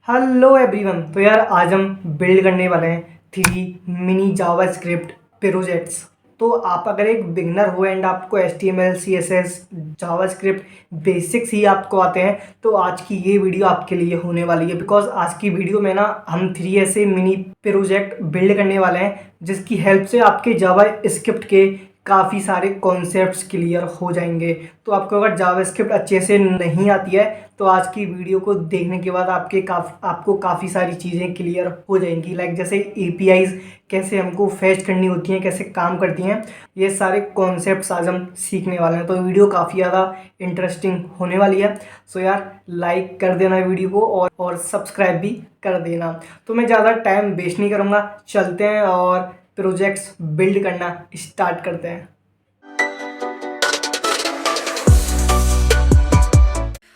Hello everyone. तो यार आज हम बिल्ड करने वाले हैं 3 मिनी जावास्क्रिप्ट प्रोजेक्ट्स। तो आप अगर एक बिगनर हो एंड आपको HTML CSS जावास्क्रिप्ट बेसिक्स ही आपको आते हैं तो आज की ये वीडियो आपके लिए होने वाली है। बिकॉज आज की वीडियो में ना हम 3 ऐसे मिनी प्रोजेक्ट बिल्ड करने वाले हैं जिसकी हेल्प से आपके जावास्क्रिप्ट के काफ़ी सारे कॉन्सेप्ट्स क्लियर हो जाएंगे। तो आपको अगर जावास्क्रिप्ट अच्छे से नहीं आती है तो आज की वीडियो को देखने के बाद आपको काफ़ी सारी चीज़ें क्लियर हो जाएंगी। लाइक जैसे APIs कैसे हमको फेच करनी होती हैं, कैसे काम करती हैं, ये सारे कॉन्सेप्ट्स आज हम सीखने वाले हैं। तो वीडियो काफ़ी ज़्यादा इंटरेस्टिंग होने वाली है। सो यार लाइक कर देना वीडियो को और सब्सक्राइब भी कर देना। तो मैं ज़्यादा टाइम वेस्ट नहीं करूँगा, चलते हैं और प्रोजेक्ट्स बिल्ड करना स्टार्ट करते हैं।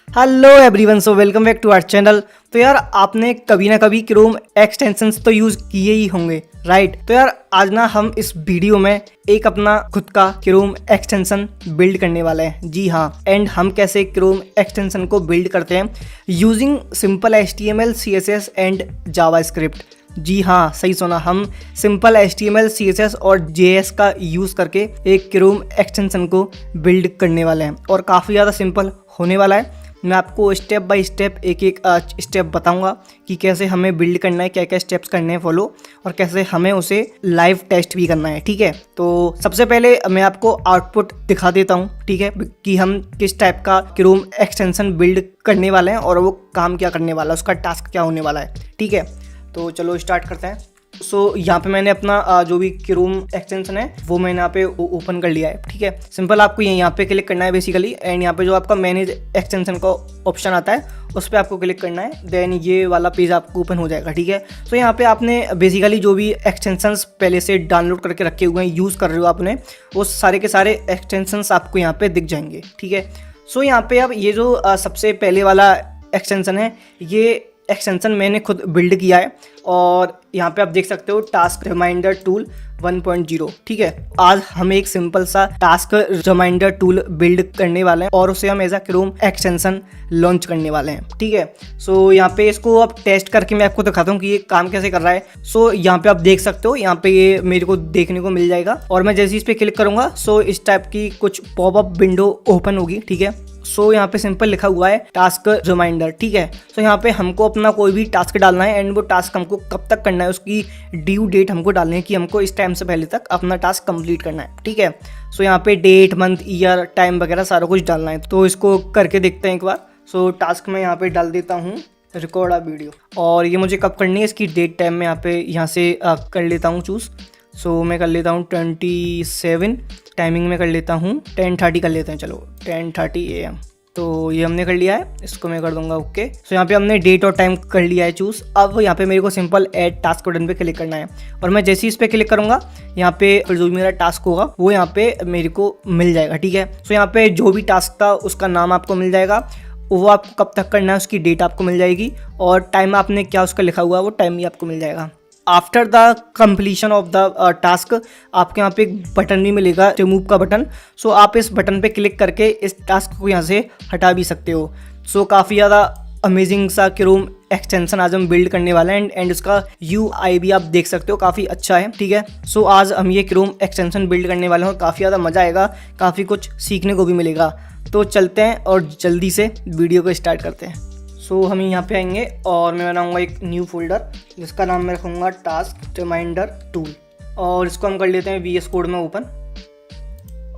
Hello everyone, so welcome back to our channel. तो यार आपने कभी ना कभी क्रोम एक्सटेंशंस तो यूज़ किए ही होंगे, राइट? तो यार आज ना हम इस वीडियो में एक अपना खुद का क्रोम एक्सटेंशन बिल्ड करने वाले हैं। जी हाँ, एंड हम कैसे क्रोम एक्सटेंशन को बिल्ड करते हैं using simple HTML CSS and JavaScript. जी हाँ, सही सुना, हम सिंपल HTML CSS और JS का यूज़ करके एक क्रोम एक्सटेंशन को बिल्ड करने वाले हैं और काफ़ी ज़्यादा सिंपल होने वाला है। मैं आपको स्टेप बाय स्टेप एक स्टेप बताऊंगा कि कैसे हमें बिल्ड करना है, क्या क्या स्टेप्स करने हैं फॉलो, और कैसे हमें उसे लाइव टेस्ट भी करना है। ठीक है, तो सबसे पहले मैं आपको आउटपुट दिखा देता हूँ, ठीक है, कि हम किस टाइप का क्रोम एक्सटेंशन बिल्ड करने वाले हैं और वो काम क्या करने वाला है, उसका टास्क क्या होने वाला है। ठीक है, तो चलो स्टार्ट करते हैं। सो यहाँ पे मैंने अपना जो भी क्रोम एक्सटेंशन है वो मैंने यहाँ पे ओपन कर लिया है। ठीक है, सिंपल आपको यहाँ पे क्लिक करना है बेसिकली, एंड यहाँ पे जो आपका मैनेज एक्सटेंशन का ऑप्शन आता है उस पर आपको क्लिक करना है, देन ये वाला पेज आपको ओपन हो जाएगा। ठीक है, तो यहाँ पे आपने बेसिकली जो भी एक्सटेंशंस पहले से डाउनलोड करके रखे हुए हैं, यूज़ कर रहे हो आपने, वो सारे के सारे एक्सटेंशंस आपको यहाँ पे दिख जाएंगे। ठीक है, सो यहाँ पे अब ये जो सबसे पहले वाला एक्सटेंशन है, ये एक्सटेंशन मैंने खुद बिल्ड किया है और यहाँ पे आप देख सकते हो टास्क रिमाइंडर टूल 1.0। ठीक है, आज हम एक सिंपल सा टास्क रिमाइंडर टूल बिल्ड करने वाले हैं और उसे हम as a Chrome extension launch करने वाले हैं। ठीक है, सो यहाँ पे इसको अब टेस्ट करके मैं आपको दिखाता हूँ कि ये काम कैसे कर रहा है। सो यहाँ पे आप देख सकते हो, यहाँ पे ये मेरे को देखने को मिल जाएगा और मैं जैसे इस पे क्लिक करूंगा सो इस टाइप की कुछ पॉपअप विंडो ओपन होगी। ठीक है, सो यहाँ पे सिंपल लिखा हुआ है टास्क रिमाइंडर। ठीक है, सो यहाँ पे हमको अपना कोई भी टास्क डालना है एंड वो टास्क हमको कब तक करना है, उसकी ड्यू डेट हमको डालनी है कि हमको इस टाइम से पहले तक अपना टास्क कंप्लीट करना है। ठीक है, सो यहाँ पे डेट, मंथ, ईयर, टाइम वगैरह सारा कुछ डालना है। तो इसको करके देखते हैं एक बार। सो टास्क में यहाँ पे डाल देता हूँ रिकॉर्ड अ वीडियो, और ये मुझे कब करनी है इसकी डेट टाइम में यहाँ से कर लेता हूँ चूज़। सो मैं कर लेता हूँ 27, टाइमिंग में कर लेता हूँ 10:30 कर लेते हैं, चलो 10:30 AM। तो ये हमने कर लिया है, इसको मैं कर दूंगा ओके। सो यहाँ पे हमने डेट और टाइम कर लिया है चूज़। अब यहाँ पे मेरे को सिंपल ऐड टास्क बटन पे क्लिक करना है और मैं जैसे ही इस पर क्लिक करूँगा यहाँ पे फिर जो भी मेरा टास्क होगा वो यहाँ पे मेरे को मिल जाएगा। ठीक है, सो यहाँ पे जो भी टास्क था उसका नाम आपको मिल जाएगा, वो आपको कब तक करना है उसकी डेट आपको मिल जाएगी, और टाइम आपने क्या उसका लिखा हुआ है वो टाइम भी आपको मिल जाएगा। After the completion of the task आपको यहाँ पे एक बटन भी मिलेगा, रिमूव का बटन। सो आप इस बटन पे क्लिक करके इस टास्क को यहाँ से हटा भी सकते हो। सो काफ़ी ज़्यादा अमेजिंग सा क्रोम एक्सटेंशन आज हम बिल्ड करने वाले हैं एंड उसका UI भी आप देख सकते हो, काफ़ी अच्छा है। ठीक है, सो आज हम ये क्रोम एक्सटेंशन बिल्ड करने वाले हैं और काफ़ी ज़्यादा मज़ा आएगा, काफ़ी कुछ सीखने को भी मिलेगा। तो चलते हैं और जल्दी से वीडियो को स्टार्ट करते हैं। सो हम यहाँ पे आएंगे और मैं बनाऊँगा एक न्यू फोल्डर जिसका नाम मैं रखूँगा टास्क रिमाइंडर टूल, और इसको हम कर लेते हैं VS कोड में ओपन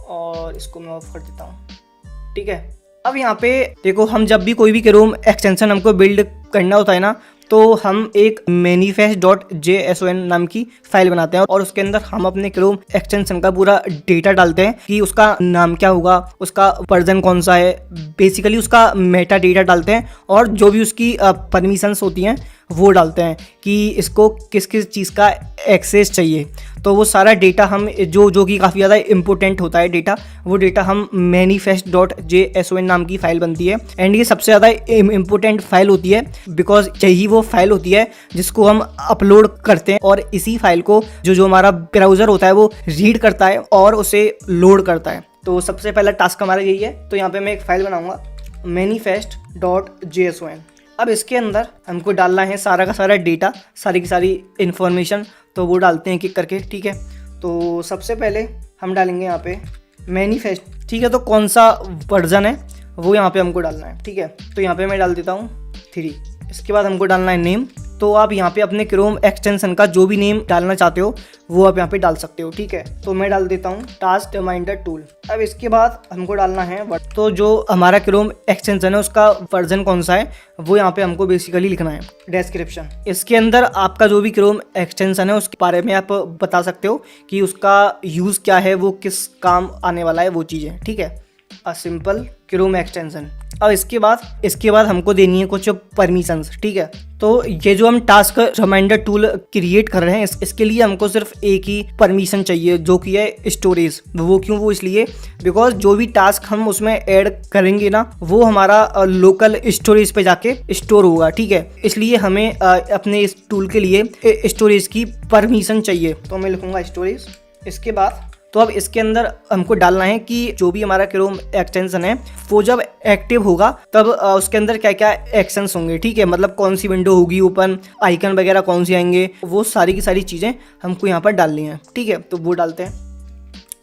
और इसको मैं ऑफ कर देता हूँ। ठीक है, अब यहाँ पे देखो, हम जब भी कोई भी क्रोम एक्सटेंशन हमको बिल्ड करना होता है ना, तो हम एक manifest.json नाम की फाइल बनाते हैं और उसके अंदर हम अपने क्रोम एक्सटेंशन का पूरा डेटा डालते हैं कि उसका नाम क्या होगा, उसका वर्जन कौन सा है, बेसिकली उसका मेटा डेटा डालते हैं और जो भी उसकी परमिशंस होती हैं वो डालते हैं कि इसको किस किस चीज़ का एक्सेस चाहिए। तो वो सारा डेटा हम जो कि काफ़ी ज़्यादा इंपॉर्टेंट होता है डेटा, वो डेटा हम manifest.json नाम की फ़ाइल बनती है एंड ये सबसे ज़्यादा इंपॉर्टेंट फाइल होती है बिकॉज यही वो फाइल होती है जिसको हम अपलोड करते हैं और इसी फाइल को जो हमारा ब्राउज़र होता है वो रीड करता है और उसे लोड करता है। तो सबसे पहला टास्क हमारा यही है। तो यहाँ पे मैं एक फ़ाइल बनाऊँगा manifest.json। अब इसके अंदर हमको डालना है सारा का सारा डेटा, सारी की सारी इन्फॉर्मेशन, तो वो डालते हैं एक करके। ठीक है, तो सबसे पहले हम डालेंगे यहाँ पे मैनिफेस्ट। ठीक है, तो कौन सा वर्जन है वो यहाँ पे हमको डालना है। ठीक है, तो यहाँ पे मैं डाल देता हूँ 3। इसके बाद हमको डालना है नेम। तो आप यहाँ पे अपने क्रोम एक्सटेंशन का जो भी नेम डालना चाहते हो वो आप यहाँ पे डाल सकते हो। ठीक है, तो मैं डाल देता हूँ टास्क रिमाइंडर टूल। अब इसके बाद हमको डालना है तो जो हमारा क्रोम एक्सटेंशन है उसका वर्जन कौन सा है वो यहाँ पे हमको बेसिकली लिखना है। डिस्क्रिप्शन, इसके अंदर आपका जो भी क्रोम एक्सटेंशन है उसके बारे में आप बता सकते हो कि उसका यूज़ क्या है, वो किस काम आने वाला है, वो चीज़ें। ठीक है, अ सिंपल क्रोम एक्सटेंशन। अब इसके बाद हमको देनी है कुछ परमिशंस। ठीक है, तो ये जो हम टास्क रिमाइंडर टूल क्रिएट कर रहे हैं इसके लिए हमको सिर्फ एक ही परमिशन चाहिए जो कि है स्टोरेज। वो क्यों? वो इसलिए बिकॉज जो भी टास्क हम उसमें ऐड करेंगे ना वो हमारा लोकल स्टोरेज पे जाके स्टोर होगा। ठीक है, इसलिए हमें अपने इस टूल के लिए स्टोरेज की परमिशन चाहिए। तो मैं लिखूंगा स्टोरेज। इसके बाद तो अब इसके अंदर हमको डालना है कि जो भी हमारा क्रोम एक्सटेंशन है वो जब एक्टिव होगा तब उसके अंदर क्या क्या एक्शंस होंगे। ठीक है, मतलब कौन सी विंडो होगी ओपन, आइकन वगैरह कौन सी आएंगे, वो सारी की सारी चीज़ें हमको यहाँ पर डालनी है। ठीक है, तो वो डालते हैं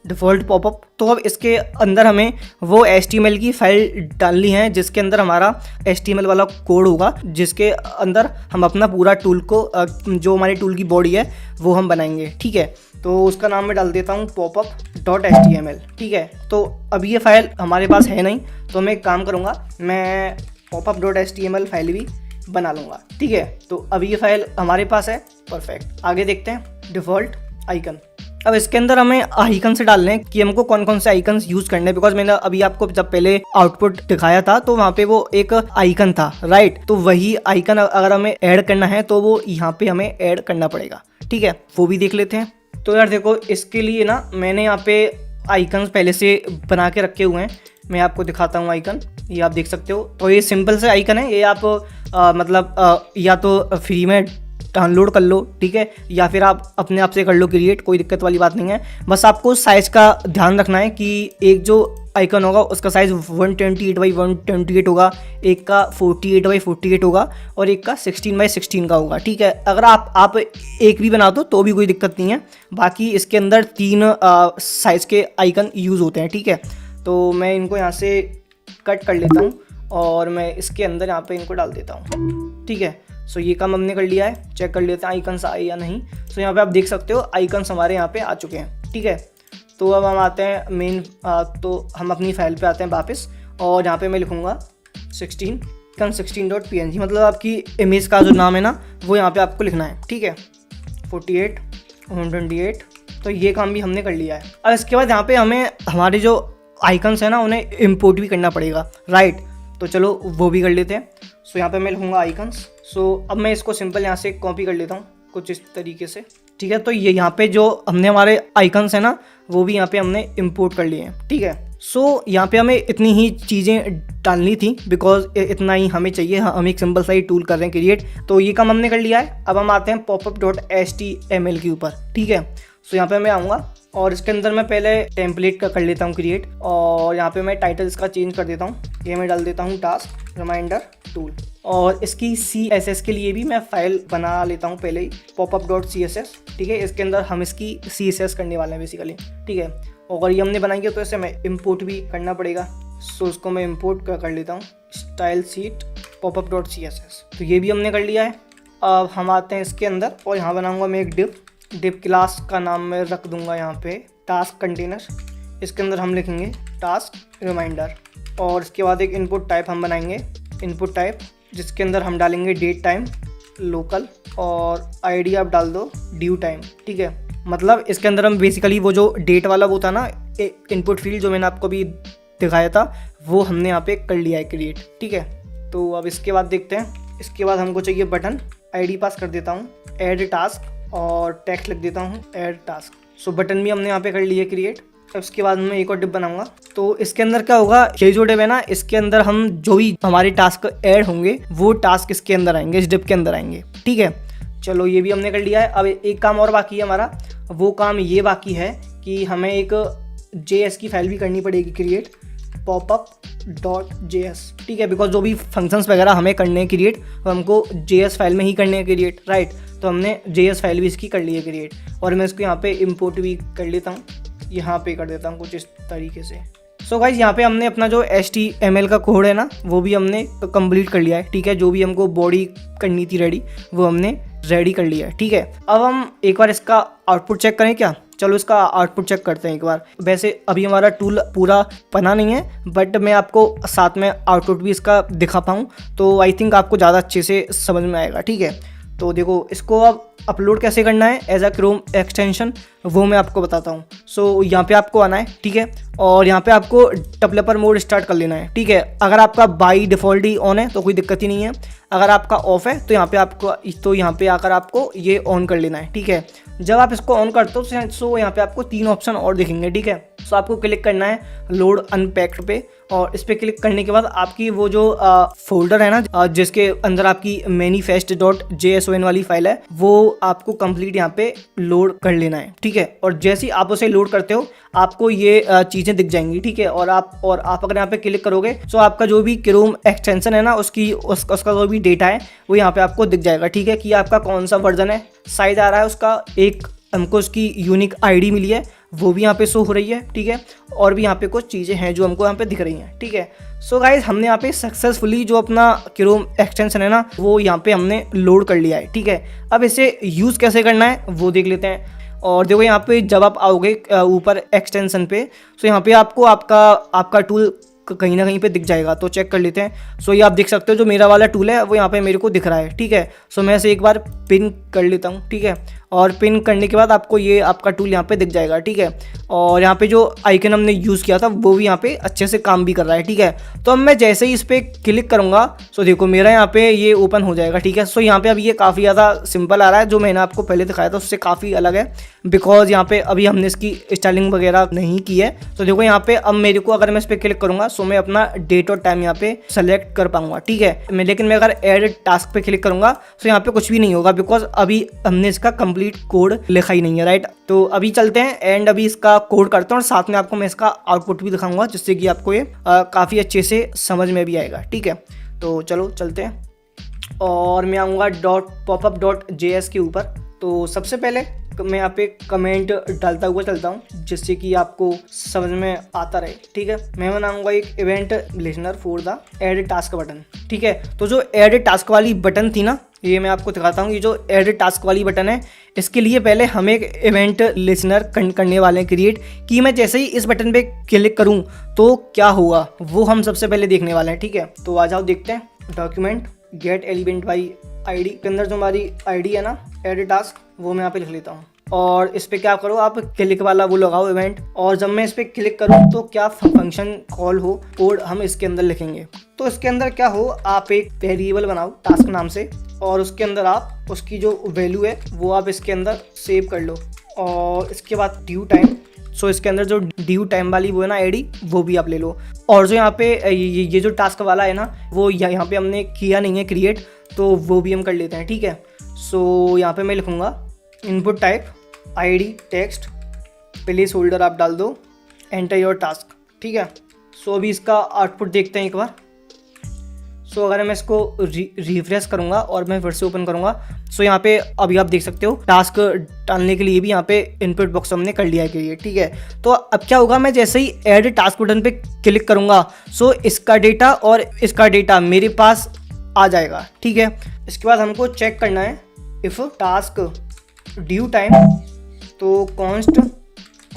डिफ़ॉल्ट पॉपअप। तो अब इसके अंदर हमें वो HTML की फाइल डालनी है जिसके अंदर हमारा HTML वाला कोड होगा, जिसके अंदर हम अपना पूरा टूल को जो हमारी टूल की बॉडी है वो हम बनाएंगे। ठीक है, तो उसका नाम मैं डाल देता हूँ popup.html। ठीक है, तो अब ये फाइल हमारे पास है नहीं तो मैं एक काम करूँगा, मैं popup.html फाइल भी बना लूँगा। ठीक है, तो अब ये फाइल हमारे पास है। परफेक्ट, आगे देखते हैं डिफ़ॉल्ट आइकन। अब इसके अंदर हमें आइकन से डालने हैं कि हमको कौन कौन से आइकन्स यूज़ करने हैं। बिकॉज मैंने अभी आपको जब पहले आउटपुट दिखाया था तो वहाँ पे वो एक आइकन था, राइट। तो वही आइकन अगर हमें ऐड करना है तो वो यहाँ पे हमें ऐड करना पड़ेगा। ठीक है, वो भी देख लेते हैं। तो यार देखो, इसके लिए ना मैंने यहाँ पे आइकन्स पहले से बना के रखे हुए हैं। मैं आपको दिखाता हूँ आइकन, ये आप देख सकते हो। तो ये सिंपल से आइकन है, ये आप या तो फ्री में डाउनलोड कर लो, ठीक है, या फिर आप अपने आप से कर लो क्रिएट, कोई दिक्कत वाली बात नहीं है। बस आपको साइज़ का ध्यान रखना है कि एक जो आइकन होगा उसका साइज़ 128x128 होगा, एक का 48x48 होगा और एक का 16x16 का होगा। ठीक है, अगर आप एक भी बना दो तो भी कोई दिक्कत नहीं है। बाकी इसके अंदर 3 साइज़ के आइकन यूज़ होते हैं। ठीक है, तो मैं इनको यहाँ से कट कर लेता हूँ और मैं इसके अंदर यहाँ पे इनको डाल देता हूँ। ठीक है, सो ये काम हमने कर लिया है। चेक कर लेते हैं आइकन्स आए या नहीं। सो यहाँ पे आप देख सकते हो आइकन्स हमारे यहाँ पे आ चुके हैं। ठीक है, तो अब हम आते हैं मेन, तो हम अपनी फाइल पे आते हैं वापस और यहाँ पे मैं लिखूँगा 16.png, मतलब आपकी इमेज का जो नाम है ना वो यहाँ पे आपको लिखना है। ठीक है, 48 128, तो ये काम भी हमने कर लिया है। अब इसके बाद यहाँ पे हमें हमारे जो आइकन्स है ना उन्हें इम्पोर्ट भी करना पड़ेगा, राइट। तो चलो वो भी कर लेते हैं। सो यहाँ पे मैं लिखूँगा आइकन्स। सो अब मैं इसको सिंपल यहाँ से कॉपी कर लेता हूँ कुछ इस तरीके से। ठीक है, तो ये यहाँ पे जो हमने हमारे आइकन्स है ना वो भी यहाँ पे हमने इंपोर्ट कर लिए हैं। ठीक है, सो यहाँ पे हमें इतनी ही चीज़ें डालनी थी बिकॉज इतना ही हमें चाहिए। हम एक सिंपल सा ही टूल कर रहे हैं क्रिएट, तो ये काम हमने कर लिया है। अब हम आते हैं popup.html के ऊपर। ठीक है, सो यहाँ पे मैं आऊँगा और इसके अंदर मैं पहले टेम्पलेट का कर लेता हूँ क्रिएट और यहाँ पे मैं टाइटल इसका चेंज कर देता हूँ। ये मैं डाल देता हूँ टास्क रिमाइंडर टूल और इसकी CSS के लिए भी मैं फाइल बना लेता हूँ पहले ही, popup.css। ठीक है, इसके अंदर हम इसकी CSS करने वाले हैं बेसिकली। ठीक है, और ये हमने बनाई है तो इसे मैं इंपोर्ट भी करना पड़ेगा। सो उसको मैं इंपोर्ट कर लेता हूँ, स्टाइल शीट popup.css। तो ये भी हमने कर लिया है। अब हम आते हैं इसके अंदर और यहाँ बनाऊँगा मैं एक डिव क्लास का नाम मैं रख दूंगा यहाँ पे टास्क कंटेनर। इसके अंदर हम लिखेंगे टास्क रिमाइंडर और इसके बाद एक इनपुट टाइप हम बनाएंगे, इनपुट टाइप जिसके अंदर हम डालेंगे डेट टाइम लोकल और आईडी आप डाल दो ड्यू टाइम। ठीक है, मतलब इसके अंदर हम बेसिकली वो जो डेट वाला वो था ना इनपुट फील्ड जो मैंने आपको अभी दिखाया था वो हमने यहाँ पे कर लिया है क्रिएट। ठीक है, तो अब इसके बाद देखते हैं। इसके बाद हमको चाहिए बटन, आईडी पास कर देता हूँ ऐड टास्क और टेक्स्ट लिख देता हूँ ऐड टास्क। सो बटन भी हमने यहाँ पे कर लिए क्रिएट। अब इसके बाद मैं एक और डिप बनाऊंगा। तो इसके अंदर क्या होगा, ये जो डिप है ना इसके अंदर हम जो भी हमारे टास्क ऐड होंगे वो टास्क इसके अंदर आएंगे, इस डिप के अंदर आएंगे। ठीक है, चलो ये भी हमने कर लिया है। अब एक काम और बाकी है हमारा, वो काम ये बाकी है कि हमें एक JS की फाइल भी करनी पड़ेगी क्रिएट। .popup.js, ठीक है, बिकॉज जो भी फंक्शंस वगैरह हमें करने हैं क्रिएट वो हमको JS फाइल में ही करने हैं क्रिएट, राइट। तो हमने JS फाइल भी इसकी कर ली है क्रिएट, और मैं इसको यहाँ पे इंपोर्ट भी कर लेता हूँ, यहाँ पे कर देता हूँ कुछ इस तरीके से। सो गाइज यहाँ पे हमने अपना जो HTML का कोड है ना वो भी हमने कंप्लीट कर लिया है, ठीक है। जो भी हमको बॉडी करनी थी रेडी वो हमने रेडी कर लिया है, ठीक है। अब हम एक बार इसका आउटपुट चेक करें क्या? चलो इसका आउटपुट चेक करते हैं एक बार। वैसे अभी हमारा टूल पूरा बना नहीं है, बट मैं आपको साथ में आउटपुट भी इसका दिखा पाऊँ तो आई थिंक आपको ज़्यादा अच्छे से समझ में आएगा, ठीक है। तो देखो इसको अब अपलोड कैसे करना है एज अ क्रोम एक्सटेंशन वो मैं आपको बताता हूँ। सो यहाँ पे आपको आना है, ठीक है, और यहाँ पे आपको डेवलपर मोड स्टार्ट कर लेना है, ठीक है। अगर आपका बाई डिफ़ॉल्ट ही ऑन है तो कोई दिक्कत ही नहीं है, अगर आपका ऑफ है तो यहाँ पे आकर आपको ये ऑन कर लेना है, ठीक है। जब आप इसको ऑन करते हो सो यहाँ पे आपको 3 ऑप्शन और दिखेंगे, ठीक है। सो आपको क्लिक करना है लोड अनपैक्ड पे, और इस पर क्लिक करने के बाद आपकी वो जो फोल्डर है ना जिसके अंदर आपकी manifest.json वाली फाइल है वो आपको कंप्लीट यहाँ पे लोड कर लेना है, ठीक है। और जैसे ही आप उसे लोड करते हो आपको ये चीज़ें दिख जाएंगी, ठीक है। और आप अगर यहाँ पे क्लिक करोगे तो आपका जो भी क्रोम एक्सटेंशन है ना उसका जो भी डेटा है वो यहाँ पे आपको दिख जाएगा, ठीक है, कि आपका कौन सा वर्जन है, साइज आ रहा है उसका, एक हमको उसकी यूनिक आईडी मिली है वो भी यहाँ पे शो हो रही है, ठीक है। और भी यहाँ पे कुछ चीज़ें हैं जो हमको यहाँ पे दिख रही हैं, ठीक है। सो गाइज हमने यहाँ पे सक्सेसफुली जो अपना क्रोम एक्सटेंशन है ना वो यहाँ पे हमने लोड कर लिया है, ठीक है। अब इसे यूज़ कैसे करना है वो देख लेते हैं। और देखो यहाँ पे जब आप आओगे ऊपर एक्सटेंशन पे तो यहाँ पे आपको आपका टूल कहीं ना कहीं पे दिख जाएगा, तो चेक कर लेते हैं। सो ये आप देख सकते हो जो मेरा वाला टूल है वो यहाँ पे मेरे को दिख रहा है, ठीक है। सो मैं इसे एक बार पिन कर लेता हूँ, ठीक है, और पिन करने के बाद आपको ये आपका टूल यहाँ पे दिख जाएगा, ठीक है। और यहाँ पे जो आइकन हमने यूज़ किया था वो भी यहाँ पे अच्छे से काम भी कर रहा है, ठीक है। तो अब मैं जैसे ही इस पर क्लिक करूँगा सो देखो मेरा यहाँ पे ये ओपन हो जाएगा, ठीक है। सो यहाँ पे अभी ये काफ़ी ज़्यादा सिंपल आ रहा है, जो मैंने आपको पहले दिखाया था उससे काफ़ी अलग है, बिकॉज यहाँ पे अभी हमने इसकी स्टाइलिंग वगैरह नहीं की है। तो देखो यहाँ पे अब मेरे को अगर मैं इस पर क्लिक करूँगा सो मैं अपना डेट और टाइम यहाँ पे सेलेक्ट कर पाऊंगा, ठीक है। लेकिन मैं अगर ऐड टास्क पे क्लिक करूँगा तो यहाँ पे कुछ भी नहीं होगा, बिकॉज अभी हमने इसका कंप्लीट कोड लिखा ही नहीं है, राइट। तो अभी चलते हैं एंड अभी इसका कोड करता हूँ और साथ में आपको मैं इसका आउटपुट भी दिखाऊंगा जिससे कि आपको ये काफ़ी अच्छे से समझ में भी आएगा, ठीक है। तो चलो चलते हैं और मैं आऊँगा .popup.js के ऊपर। तो सबसे पहले मैं यहाँ पे कमेंट डालता हुआ चलता हूँ जिससे कि आपको समझ में आता रहे, ठीक है। मैं बनाऊंगा एक event listener for the add task button, ठीक है। तो जो एड टास्क वाली बटन थी ना ये मैं आपको दिखाता हूँ। ये जो एड टास्क वाली बटन है इसके लिए पहले हम एक इवेंट लिसनर करने वाले हैं क्रिएट, कि मैं जैसे ही इस बटन पे क्लिक करूँ तो क्या होगा वो हम सबसे पहले देखने वाले हैं, ठीक है। तो आ जाओ देखते हैं। Document get element by ID के अंदर जो हमारी आईडी है ना एड टास्क वो मैं यहाँ पे लिख लेता हूँ, और इस पर क्या करो आप क्लिक वाला वो लगाओ इवेंट, और जब मैं इस पर क्लिक करूँ तो क्या फंक्शन कॉल हो कोड हम इसके अंदर लिखेंगे। तो इसके अंदर क्या हो आप एक वेरिएबल बनाओ टास्क नाम से, और उसके अंदर आप उसकी जो वैल्यू है वो आप इसके अंदर सेव कर लो, और इसके बाद ड्यू टाइम, सो इसके अंदर जो ड्यू टाइम वाली वो है ना आईडी वो भी आप ले लो। और जो यहाँ पे ये जो टास्क वाला है ना वो यहाँ पे हमने किया नहीं है क्रिएट, तो वो भी हम कर लेते हैं, ठीक है। सो यहाँ पे मैं लिखूँगा input type ID text place holder आप डाल दो, एंटर योर टास्क, ठीक है। सो अभी इसका आउटपुट देखते हैं एक बार। सो अगर मैं इसको रिफ्रेश करूँगा और मैं फिर से ओपन करूँगा सो यहाँ पे अभी आप देख सकते हो टास्क डालने के लिए भी यहाँ पे इनपुट बॉक्स हमने कर लिया है कि ये, ठीक है। तो अब क्या होगा मैं जैसे ही ऐड टास्क बटन पे क्लिक करूँगा सो इसका डेटा और इसका डेटा मेरे पास आ जाएगा, ठीक है। इसके बाद हमको चेक करना है इफ़ टास्क ड्यू टाइम तो कॉन्स्ट,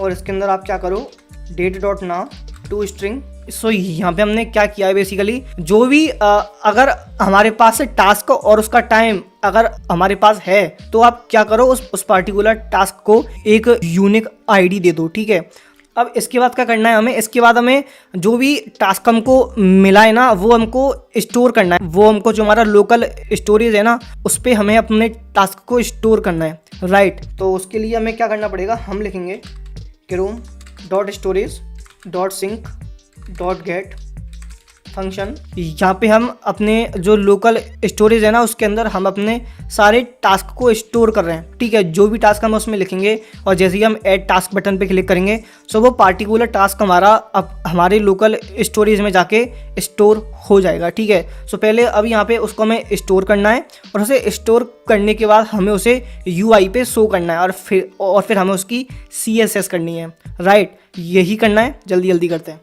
और इसके अंदर आप क्या करो date dot now to string. So यहाँ पे हमने क्या किया है बेसिकली जो भी अगर हमारे पास है टास्क और उसका टाइम अगर हमारे पास है तो आप क्या करो उस पार्टिकुलर टास्क को एक यूनिक आईडी दे दो, ठीक है। अब इसके बाद क्या करना है हमें, इसके बाद हमें जो भी टास्क हमको मिला है ना वो हमको स्टोर करना है, वो हमको जो हमारा लोकल स्टोरेज है ना उस पर हमें अपने टास्क को स्टोर करना है, राइट। तो उसके लिए हमें क्या करना पड़ेगा, हम लिखेंगे Chrome dot storage dot sync dot get function, यहाँ पे हम अपने जो लोकल स्टोरेज है ना उसके अंदर हम अपने सारे टास्क को स्टोर कर रहे हैं। ठीक है, जो भी टास्क हम उसमें लिखेंगे और जैसे ही हम ऐड टास्क बटन पे क्लिक करेंगे सो वो पार्टिकुलर टास्क हमारा अब हमारे लोकल स्टोरेज में जाके स्टोर हो जाएगा। ठीक है, सो पहले अब यहाँ पे उसको हमें स्टोर करना है और उसे स्टोर करने के बाद हमें उसे UI पे शो करना है और फिर हमें उसकी CSS करनी है। राइट, यही करना है, जल्दी जल्दी करते हैं।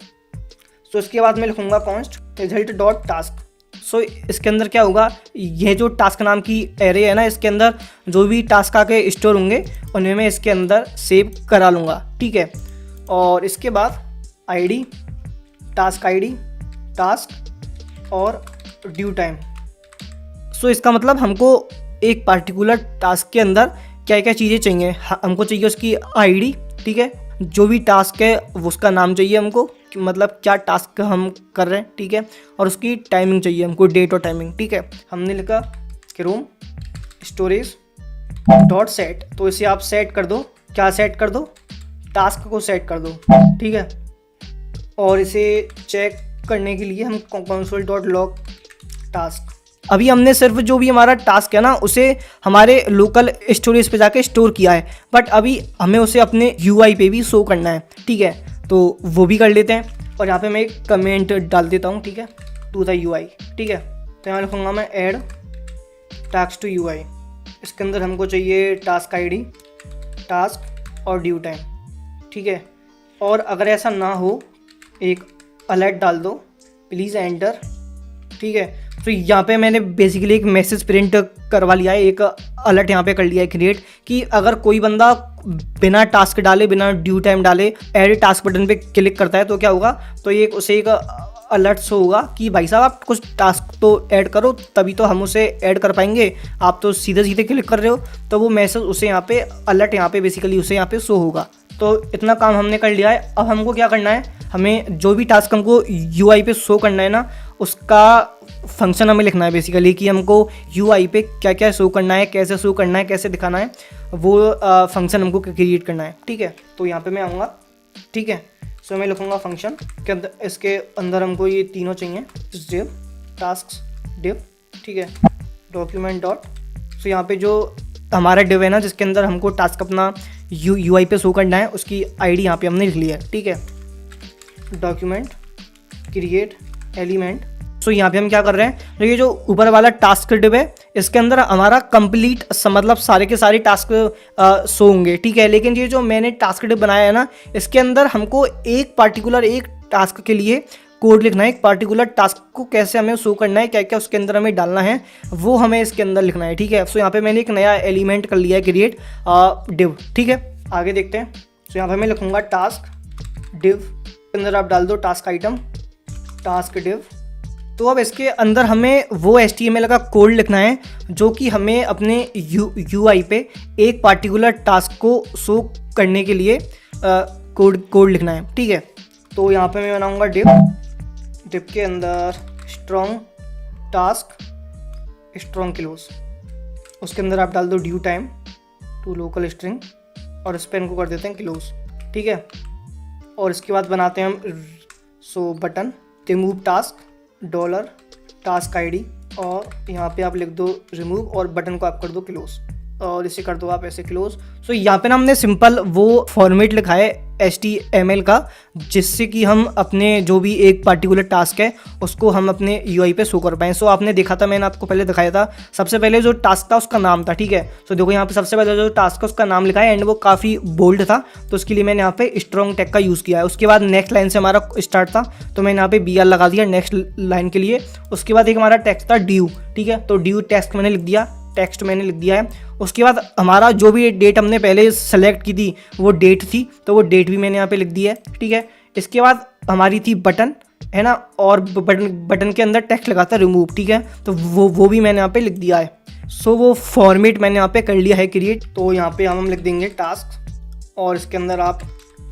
सो इसके बाद मैं लिखूंगा कॉन्स्ट रिजल्ट डॉट टास्क। सो इसके अंदर क्या होगा, ये जो टास्क नाम की एरे है ना इसके अंदर जो भी टास्क आके स्टोर होंगे उन्हें मैं इसके अंदर सेव करा लूँगा। ठीक है, और इसके बाद ID, टास्क और ड्यू टाइम। सो इसका मतलब हमको एक पार्टिकुलर टास्क के अंदर क्या क्या चीज़ें चाहिए। हमको चाहिए उसकी ID, ठीक है, जो भी टास्क है उसका नाम चाहिए हमको, मतलब क्या टास्क हम कर रहे हैं। ठीक है, और उसकी टाइमिंग चाहिए हमको, डेट और टाइमिंग। ठीक है, हमने लिखा क्रोम स्टोरेज डॉट सेट, तो इसे आप सेट कर दो। क्या सेट कर दो, टास्क को सेट कर दो। ठीक है, और इसे चेक करने के लिए हम कंसोल डॉट लॉग टास्क, अभी हमने सिर्फ जो भी हमारा टास्क है ना उसे हमारे लोकल स्टोरेज पे जाके स्टोर किया है, बट अभी हमें उसे अपने UI पे भी शो करना है। ठीक है, तो वो भी कर लेते हैं और यहाँ पे मैं एक कमेंट डाल देता हूँ। ठीक है, टू द UI। ठीक है, तो यहाँ लिखूँगा मैं ऐड टास्क टू UI। इसके अंदर हमको चाहिए टास्क ID, टास्क और ड्यू टाइम। ठीक है, और अगर ऐसा ना हो एक अलर्ट डाल दो, प्लीज़ एंटर। ठीक है, तो यहाँ पे मैंने बेसिकली एक मैसेज प्रिंट करवा लिया है, एक अलर्ट यहाँ पे कर लिया है क्रिएट, कि अगर कोई बंदा बिना टास्क डाले बिना ड्यू टाइम डाले ऐड टास्क बटन पे क्लिक करता है तो क्या होगा, तो ये उसे एक अलर्ट शो होगा कि भाई साहब आप कुछ टास्क तो ऐड करो तभी तो हम उसे ऐड कर पाएंगे, आप तो सीधे सीधे क्लिक कर रहे हो। तो वो मैसेज उसे यहाँ पे अलर्ट यहाँ पे बेसिकली उसे यहाँ पे शो होगा। तो इतना काम हमने कर लिया है। अब हमको क्या करना है, हमें जो भी टास्क हमको UI पे शो करना है ना उसका फंक्शन हमें लिखना है बेसिकली, कि हमको UI पे क्या क्या शो करना है, कैसे शो करना है, कैसे दिखाना है, वो फंक्शन हमको क्रिएट करना है। ठीक है, तो यहाँ पे मैं आऊँगा। ठीक है, सो मैं लिखूँगा फंक्शन के अंदर, इसके अंदर हमको ये तीनों चाहिए, डिव टास्क डिव। ठीक है, डॉक्यूमेंट डॉट, सो यहाँ पे जो हमारा डिव है ना जिसके अंदर हमको टास्क अपना UI पे शो करना है उसकी ID यहाँ पे हमने लिख लिया है। ठीक है, डॉक्यूमेंट क्रिएट एलिमेंट। सो यहाँ पे हम क्या कर रहे हैं, तो ये जो ऊपर वाला टास्क डिव है इसके अंदर हमारा कंप्लीट मतलब सारे के सारे टास्क शो होंगे। ठीक है, लेकिन ये जो मैंने टास्क डिव बनाया है ना इसके अंदर हमको एक पार्टिकुलर एक टास्क के लिए कोड लिखना है, एक पार्टिकुलर टास्क को कैसे हमें शो करना है, क्या क्या उसके अंदर हमें डालना है वो हमें इसके अंदर लिखना है। ठीक है, सो यहाँ पे मैंने एक नया एलिमेंट कर लिया है क्रिएट डिव। ठीक है, आगे देखते हैं। सो यहाँ पे मैं लिखूँगा टास्क डिव के अंदर आप डाल दो टास्क आइटम टास्क डिव। तो अब इसके अंदर हमें वो HTML का कोड लिखना है जो कि हमें अपने UI पे एक पार्टिकुलर टास्क को शो करने के लिए कोड लिखना है। ठीक है, तो यहाँ पे मैं बनाऊँगा डिव के अंदर स्ट्रॉन्ग टास्क स्ट्रॉन्ग क्लोज, उसके अंदर आप डाल दो due time to local string और इस पर इनको कर देते हैं क्लोज। ठीक है, और इसके बाद बनाते हैं हम so button remove task dollar task ID और यहाँ पे आप लिख दो रिमूव और बटन को आप कर दो क्लोज और इसे कर दो आप ऐसे क्लोज। सो यहाँ पे ना हमने सिंपल वो फॉर्मेट लिखा है HTML का जिससे कि हम अपने जो भी एक पार्टिकुलर टास्क है उसको हम अपने UI पे शो कर पाएँ। सो आपने देखा था, मैंने आपको पहले दिखाया था, सबसे पहले जो टास्क था उसका नाम था। ठीक है, सो देखो यहाँ पे सबसे पहले जो टास्क है उसका नाम लिखा है एंड वो काफ़ी बोल्ड था तो उसके लिए मैंने यहाँ पे स्ट्रॉन्ग टैग का यूज़ किया है। उसके बाद नेक्स्ट लाइन से हमारा स्टार्ट था तो मैंने यहाँ पे BR लगा दिया नेक्स्ट लाइन के लिए। उसके बाद एक हमारा टेक्स्ट था ड्यू। ठीक है, तो ड्यू टेक्स्ट मैंने लिख दिया, टेक्स्ट मैंने लिख दिया है। उसके बाद हमारा जो भी डेट हमने पहले सेलेक्ट की थी वो डेट थी तो वो डेट भी मैंने यहाँ पे लिख दी है। ठीक है, इसके बाद हमारी थी बटन है ना, और बटन के अंदर टेक्स्ट लगा था रिमूव। ठीक है, तो वो भी मैंने यहाँ पे लिख दिया है। सो वो फॉर्मेट मैंने यहाँ पे कर लिया है क्रिएट। तो यहाँ पे हम लिख देंगे टास्क और इसके अंदर आप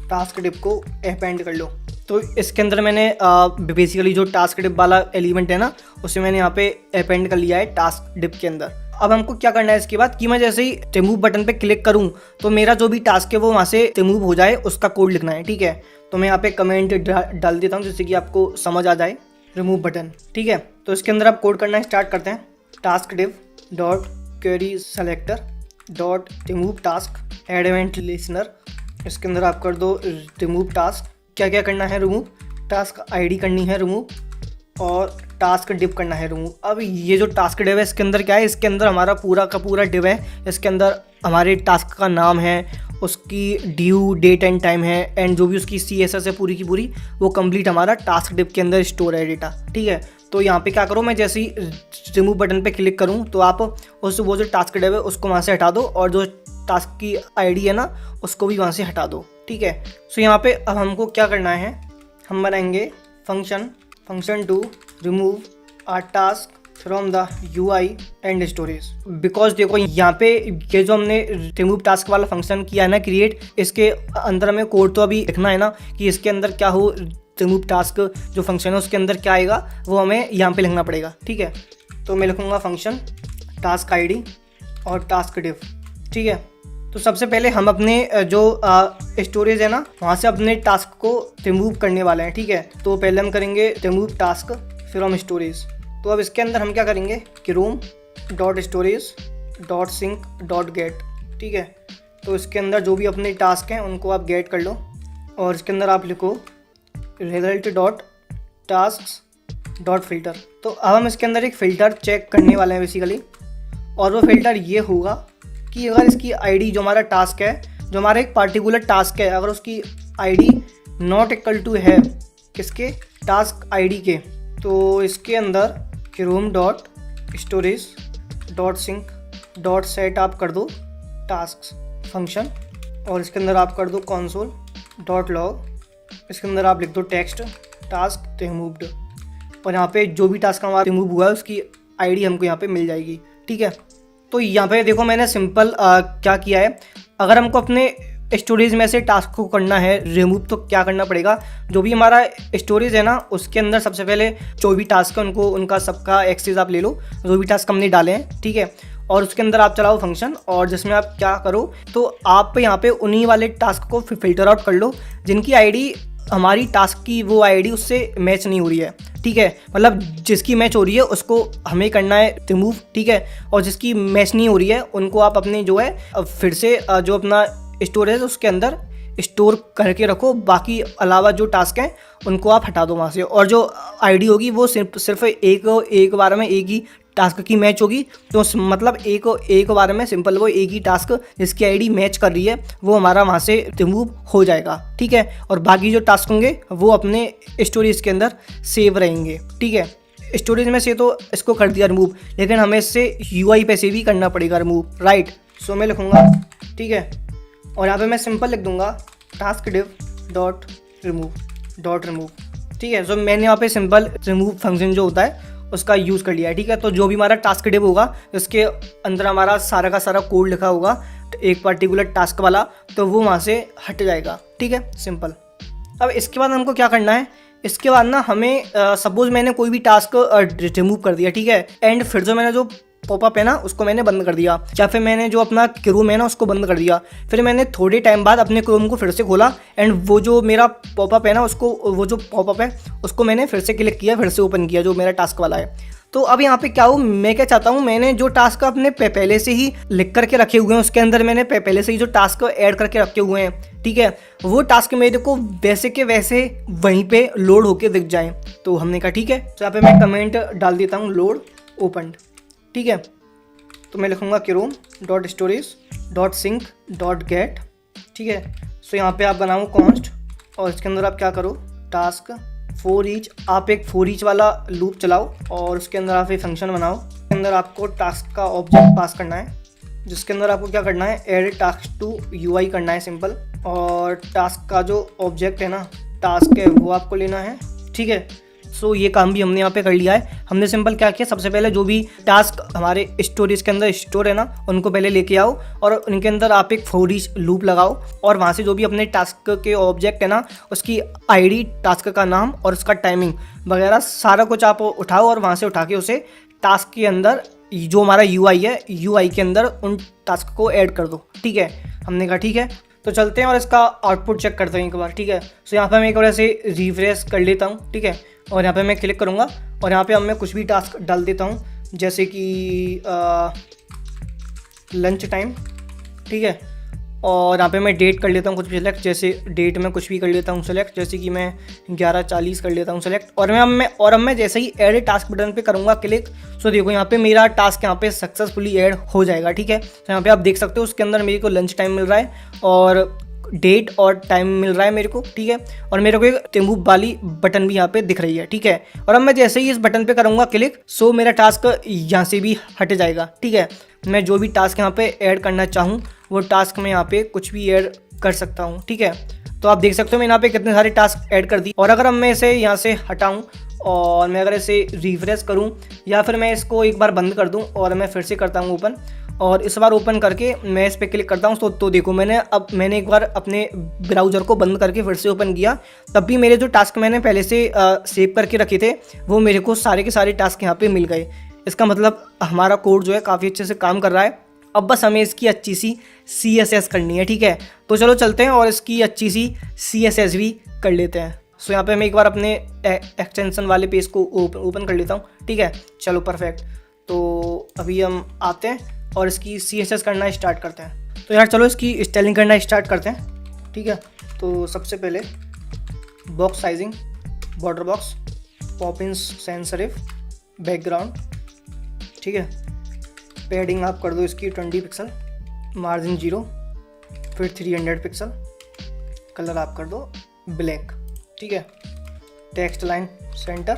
टास्क डिव को अपेंड कर लो। तो इसके अंदर मैंने बेसिकली जो टास्क डिव वाला एलिमेंट है ना उसे मैंने यहाँ पे अपेंड कर लिया है टास्क डिव के अंदर। अब हमको क्या करना है इसके बाद कि मैं जैसे ही रिमूव बटन पे क्लिक करूं तो मेरा जो भी टास्क है वो वहाँ से रिमूव हो जाए, उसका कोड लिखना है। ठीक है, तो मैं यहाँ पे कमेंट डाल देता हूँ जिससे कि आपको समझ आ जाए। Remove button. ठीक है, तो इसके अंदर आप कोड करना स्टार्ट करते हैं। Task div dot query selector dot remove task add event listener. इसके अंदर आप कर दो रिमूव टास्क। क्या क्या करना है रिमूव? टास्क आईडी करनी है रिमूव और टास्क डिव करना है रिमूव। अब ये जो टास्क डिव है इसके अंदर क्या है, इसके अंदर हमारा पूरा का पूरा डिव है। इसके अंदर हमारे टास्क का नाम है, उसकी ड्यू डेट एंड टाइम है, एंड जो भी उसकी CSS है पूरी की पूरी, वो कंप्लीट हमारा टास्क डिव के अंदर स्टोर है डेटा। ठीक है, तो यहाँ पे क्या करो, मैं जैसे ही रिमूव बटन पे क्लिक करूँ तो आप वो जो टास्क डिव है उसको वहाँ से हटा दो और जो टास्क की आईडी है ना उसको भी वहाँ से हटा दो। ठीक है, सो यहाँ पे अब हमको क्या करना है, हम बनाएंगे function to remove a task from the UI and storage. Because देखो यहाँ पे ये जो हमने रिमूव टास्क वाला फंक्शन किया है ना क्रिएट, इसके अंदर हमें कोड तो अभी लिखना है ना कि इसके अंदर क्या हो, रिमूव टास्क जो फंक्शन है उसके अंदर क्या आएगा वो हमें यहाँ पे लिखना पड़ेगा। ठीक है, तो मैं लिखूँगा फंक्शन टास्क ID और टास्क डिव। ठीक है, तो सबसे पहले हम अपने जो स्टोरेज है ना वहाँ से अपने टास्क को रिमूव करने वाले हैं। ठीक है, तो पहले हम करेंगे रिमूव टास्क फ्रॉम स्टोरेज। तो अब इसके अंदर हम क्या करेंगे कि chrome dot storage dot sync dot get. ठीक है, तो इसके अंदर जो भी अपने टास्क हैं उनको आप गेट कर लो और इसके अंदर आप लिखो result dot task dot filter. तो अब हम इसके अंदर एक फ़िल्टर चेक करने वाले हैं बेसिकली, और वो फिल्टर ये होगा कि अगर इसकी आईडी जो हमारा टास्क है, जो हमारा एक पार्टिकुलर टास्क है, अगर उसकी आईडी नॉट इक्वल टू है किसके, टास्क आईडी के, तो इसके अंदर Chrome dot storage dot sync dot set आप कर दो टास्क फंक्शन और इसके अंदर आप कर दो कंसोल डॉट लॉग। इसके अंदर आप लिख दो टेक्स्ट टास्क रिमूव्ड और यहाँ पे जो भी टास्क हमारा रिमूव हुआ है उसकी आईडी हमको यहाँ पे मिल जाएगी। ठीक है, तो यहाँ पे देखो मैंने सिंपल क्या किया है, अगर हमको अपने स्टोरेज में से टास्क को करना है रिमूव तो क्या करना पड़ेगा, जो भी हमारा स्टोरेज है ना उसके अंदर सबसे पहले जो भी टास्क है उनको उनका सबका एक्सेस आप ले लो, जो भी टास्क हमने डाले हैं। ठीक है, और उसके अंदर आप चलाओ फंक्शन और जिसमें आप क्या करो तो आप यहाँ पे उन्हीं वाले टास्क को फिल्टर आउट कर लो जिनकी आईडी हमारी टास्क की वो आईडी उससे मैच नहीं हो रही है। ठीक है, मतलब जिसकी मैच हो रही है उसको हमें करना है रिमूव। ठीक है, और जिसकी मैच नहीं हो रही है उनको आप अपने जो है फिर से जो अपना स्टोरेज उसके अंदर स्टोर करके रखो, बाकी अलावा जो टास्क हैं उनको आप हटा दो वहाँ से, और जो आईडी होगी वो सिर्फ एक बार में एक ही टास्क की मैच होगी। तो मतलब एक बार में सिंपल वो एक ही टास्क जिसकी आईडी मैच कर रही है वो हमारा वहाँ से रिमूव हो जाएगा। ठीक है, और बाकी जो टास्क होंगे वो अपने स्टोरेज के अंदर सेव रहेंगे। ठीक है, स्टोरेज में से तो इसको कर दिया रिमूव, लेकिन हमें इससे UI पे से भी करना पड़ेगा रिमूव, राइट। सो मैं लिखूँगा, ठीक है, और यहाँ पे मैं सिंपल लिख दूंगा टास्क डिव डॉट रिमूव। ठीक है, सो मैंने यहाँ पे सिंपल रिमूव फंक्शन जो होता है उसका यूज़ कर लिया है। ठीक है, तो जो भी हमारा टास्क डिव होगा इसके अंदर हमारा सारा का सारा कोड लिखा होगा एक पर्टिकुलर टास्क वाला, तो वो वहाँ से हट जाएगा। ठीक है, सिंपल। अब इसके बाद हमको क्या करना है, इसके बाद ना हमें सपोज मैंने कोई भी टास्क रिमूव कर दिया। ठीक है, एंड फिर जो मैंने जो पॉपअप है ना उसको मैंने बंद कर दिया, या फिर मैंने जो अपना क्रोम है ना उसको बंद कर दिया, फिर मैंने थोड़े टाइम बाद अपने क्रोम को फिर से खोला एंड वो जो मेरा पॉपअप है ना वो जो पॉपअप है उसको मैंने फिर से क्लिक किया, फिर से ओपन किया जो मेरा टास्क वाला है। तो अब यहाँ पे क्या हो, मैं क्या चाहता हूँ, मैंने जो टास्क अपने पहले से ही लिख करके रखे हुए हैं उसके अंदर मैंने पहले से ही जो टास्क ऐड करके रखे हुए हैं। ठीक है, वो टास्क मेरे को वैसे के वैसे वहीं पे लोड होके दिख जाएं। तो हमने कहा ठीक है, तो यहाँ पे मैं कमेंट डाल देता हूँ लोड ओपनड। ठीक है, तो मैं लिखूँगा Chrome dot storage dot sync dot get. ठीक है, सो यहाँ पे आप बनाओ कॉन्स्ट और इसके अंदर आप क्या करो टास्क फॉर ईच, आप एक फॉर ईच वाला लूप चलाओ और उसके अंदर आप एक फंक्शन बनाओ। उसके अंदर आपको टास्क का ऑब्जेक्ट पास करना है, जिसके अंदर आपको क्या करना है एड टास्क टू UI करना है सिंपल, और टास्क का जो ऑब्जेक्ट है ना टास्क है वो आपको लेना है। ठीक है, सो ये काम भी हमने यहाँ पे कर लिया है। हमने सिंपल क्या किया, सबसे पहले जो भी टास्क हमारे स्टोरेज के अंदर स्टोर है ना उनको पहले लेके आओ और उनके अंदर आप एक फॉर ईच लूप लगाओ और वहाँ से जो भी अपने टास्क के ऑब्जेक्ट है ना उसकी आईडी, टास्क का नाम और उसका टाइमिंग वगैरह सारा कुछ आप उठाओ और वहाँ से उठा के उसे टास्क के अंदर जो हमारा UI है UI के अंदर उन टास्क को ऐड कर दो। ठीक है, हमने कहा ठीक है, तो चलते हैं और इसका आउटपुट चेक करते हैं एक बार। ठीक है, सो यहाँ पर मैं एक बार ऐसे रिफ्रेश कर लेता हूँ। ठीक है, और यहाँ पे मैं क्लिक करूँगा और यहाँ पे अब मैं कुछ भी टास्क डाल देता हूँ, जैसे कि लंच टाइम, ठीक है। और यहाँ पे मैं डेट कर लेता हूँ कुछ भी सेलेक्ट, जैसे डेट में कुछ भी कर लेता हूँ सेलेक्ट, जैसे कि मैं 11:40 कर लेता हूँ सेलेक्ट। और मैं जैसे ही ऐड टास्क बटन पे करूँगा क्लिक, सो देखो यहाँ पे मेरा टास्क यहाँ पे सक्सेसफुली ऐड हो जाएगा, ठीक है। तो यहाँ पे आप देख सकते हो उसके अंदर मेरे को लंच टाइम मिल रहा है और डेट और टाइम मिल रहा है मेरे को, ठीक है। और मेरे को एक टिम्बू वाली बटन भी यहाँ पे दिख रही है, ठीक है। और अब मैं जैसे ही इस बटन पे करूँगा क्लिक, सो मेरा टास्क यहाँ से भी हट जाएगा, ठीक है। मैं जो भी टास्क यहाँ पे ऐड करना चाहूँ वो टास्क में यहाँ पे कुछ भी ऐड कर सकता हूँ, ठीक है। तो आप देख सकते हो मैंने यहाँ पे कितने सारे टास्क ऐड कर दिए। और अगर अब मैं इसे यहाँ से हटाऊँ और मैं अगर इसे रिफ्रेश करूँ या फिर मैं इसको एक बार बंद कर दूँ और मैं फिर से करता हूँ ओपन, और इस बार ओपन करके मैं इस पर क्लिक करता हूँ, तो देखो मैंने एक बार अपने ब्राउज़र को बंद करके फिर से ओपन किया, तब भी मेरे जो टास्क मैंने पहले से सेव करके रखे थे वो मेरे को सारे के सारे टास्क यहाँ पे मिल गए। इसका मतलब हमारा कोड जो है काफ़ी अच्छे से काम कर रहा है। अब बस हमें इसकी अच्छी सी CSS करनी है, ठीक है। तो चलो चलते हैं और इसकी अच्छी सी CSS भी कर लेते हैं। सो यहाँ पे मैं एक बार अपने एक्सटेंशन वाले पेज को ओपन कर लेता हूँ, ठीक है। चलो परफेक्ट। तो अभी हम आते हैं और इसकी CSS करना स्टार्ट करते हैं। तो यार चलो इसकी स्टाइलिंग करना स्टार्ट करते हैं, ठीक है। तो सबसे पहले box sizing, border box, Poppins sans serif, background, ठीक है। पैडिंग आप कर दो इसकी 20 पिक्सल, मार्जिन 0, फिर 300 पिक्सल, कलर आप कर दो ब्लैक, ठीक है। टेक्स्ट लाइन सेंटर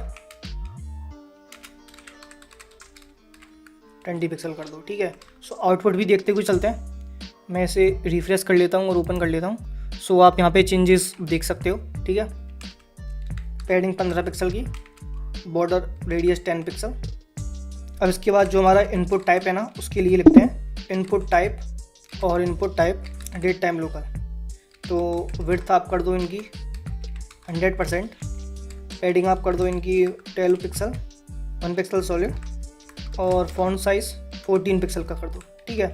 20 पिक्सल कर दो, ठीक है। सो आउटपुट भी देखते हुए चलते हैं। मैं इसे रिफ्रेश कर लेता हूँ और ओपन कर लेता हूँ। सो आप यहाँ पे चेंजेस देख सकते हो, ठीक है। पैडिंग 15 पिक्सल की, बॉर्डर रेडियस 10 पिक्सल। अब इसके बाद जो हमारा इनपुट टाइप है ना, उसके लिए लिखते हैं इनपुट टाइप, और input type date time local. तो विड्थ आप कर दो इनकी 100%, पैडिंग आप कर दो इनकी 12 पिक्सल, 1 पिक्सल सॉलिड, और फॉन्ट साइज़ 14 पिक्सल का कर दो, ठीक है।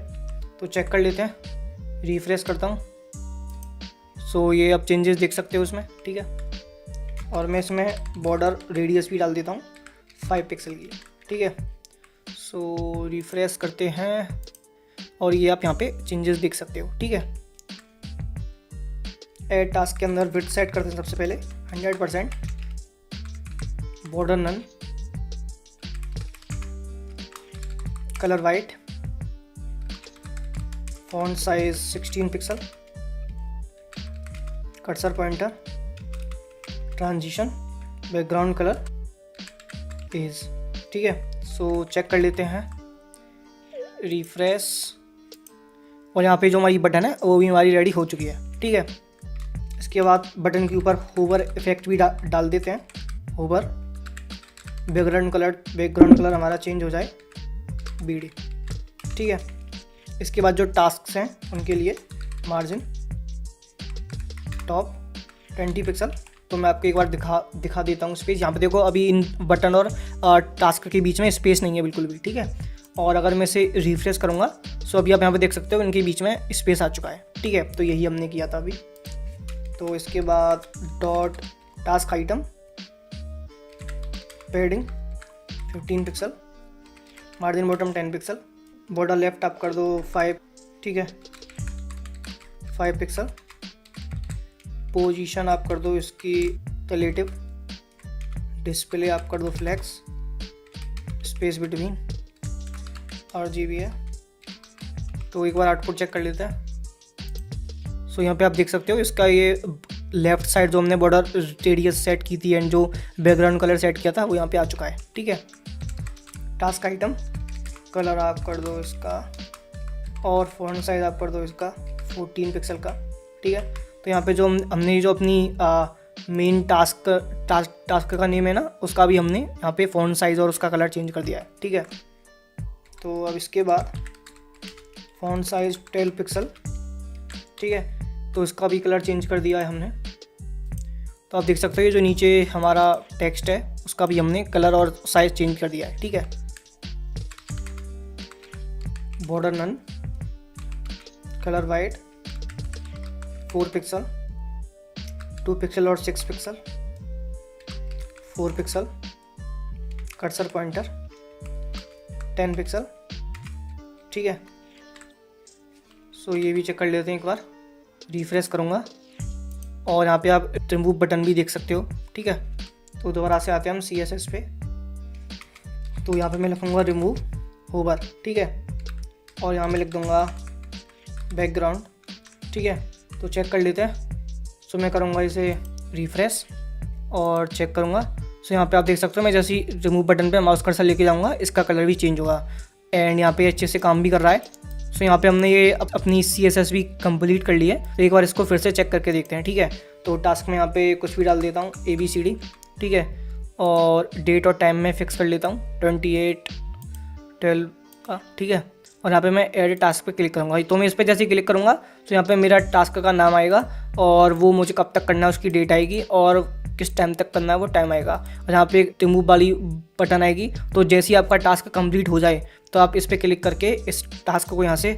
तो चेक कर लेते हैं, रिफ्रेश करता हूँ। सो ये अब चेंजेस देख सकते हो उसमें, ठीक है। और मैं इसमें बॉर्डर रेडियस भी डाल देता हूँ 5 पिक्सल की, ठीक है। सो रिफ्रेश करते हैं और ये आप यहाँ पे चेंजेस देख सकते हो, ठीक है। ऐड टास्क के अंदर विड्थ सेट करते हैं सबसे पहले 100%, border none, colour white, font size 16 pixel, cursor pointer, transition, background colour, page, ठीक है। सो चेक कर लेते हैं, रिफ्रेश, और यहाँ पे जो हमारी बटन है वो भी हमारी रेडी हो चुकी है, ठीक है। इसके बाद बटन के ऊपर होवर इफेक्ट भी डाल देते हैं। होवर, बैकग्राउंड कलर हमारा चेंज हो जाए BD, ठीक है। इसके बाद जो टास्क्स हैं उनके लिए मार्जिन टॉप 20 पिक्सल। तो मैं आपको एक बार दिखा देता हूँ स्पेस। यहाँ पे देखो अभी इन बटन और टास्क के बीच में स्पेस नहीं है बिल्कुल भी, ठीक है। और अगर मैं इसे रिफ्रेश करूँगा, सो अभी आप यहाँ पे देख सकते हो इनके बीच में स्पेस आ चुका है, ठीक है। तो यही हमने किया था अभी। तो इसके बाद dot task item, padding 15 pixel, margin bottom 10 pixel, border left आप कर दो 5, ठीक है, 5 पिक्सल, पोजीशन आप कर दो इसकी रिलेटिव, डिस्प्ले आप कर दो फ्लैक्स, स्पेस बिटवीन, RGB है। तो एक बार आउटपुट चेक कर लेते हैं। सो यहाँ पे आप देख सकते हो इसका ये लेफ्ट साइड जो हमने बॉर्डर रेडियस सेट की थी एंड जो बैकग्राउंड कलर सेट किया था वो यहाँ पे आ चुका है, ठीक है। टास्क आइटम, कलर आप कर दो इसका, और फॉन्ट साइज आप कर दो इसका 14 पिक्सल का, ठीक है। तो यहाँ पे जो हमने जो अपनी मेन टास्क का नेम है ना, उसका भी हमने यहाँ पे फॉन्ट साइज़ और उसका कलर चेंज कर दिया है, ठीक है। तो अब इसके बाद फॉन्ट साइज़ 12 पिक्सल, ठीक है। तो इसका भी कलर चेंज कर दिया है हमने। तो आप देख सकते हो ये जो नीचे हमारा टेक्स्ट है उसका भी हमने कलर और साइज़ चेंज कर दिया है, ठीक है। Border none, colour white 4 pixel, 2 pixel और 6 pixel, 4 pixel, cursor pointer 10 pixel, ठीक है। सो ये भी चेक कर लेते हैं एक बार, रिफ्रेश करूँगा और यहाँ पे आप रिमूव बटन भी देख सकते हो, ठीक है। तो दोबारा से आते हैं हम CSS पे, तो यहाँ पे मैं लिखूँगा रिमूव होवर, ठीक है, और यहाँ मैं लिख दूँगा बैकग्राउंड, ठीक है। तो चेक कर लेते हैं। सो मैं करूँगा इसे रिफ्रेश और चेक करूँगा। सो यहाँ पे आप देख सकते हो, मैं जैसे ही रिमूव बटन पे माउस कर्सर लेके जाऊँगा इसका कलर भी चेंज होगा एंड यहाँ पे अच्छे से काम भी कर रहा है। सो यहाँ पे हमने ये अपनी CSS भी कंप्लीट कर ली है। तो एक बार इसको फिर से चेक करके देखते हैं, ठीक है। तो टास्क में यहाँ पे कुछ भी डाल देता हूँ ABCD, ठीक है, और डेट और टाइम में फिक्स कर लेता हूँ 28/12 का, ठीक है। और यहाँ पे मैं ऐड टास्क पे क्लिक करूँगा। तो मैं इस पर जैसे ही क्लिक करूँगा तो यहाँ पे मेरा टास्क का नाम आएगा और वो मुझे कब तक करना है उसकी डेट आएगी और किस टाइम तक करना है वो टाइम आएगा। और यहाँ पे एक रिमूव वाली बटन आएगी। तो जैसे ही आपका टास्क कंप्लीट हो जाए तो आप इस पर क्लिक करके इस टास्क को यहाँ से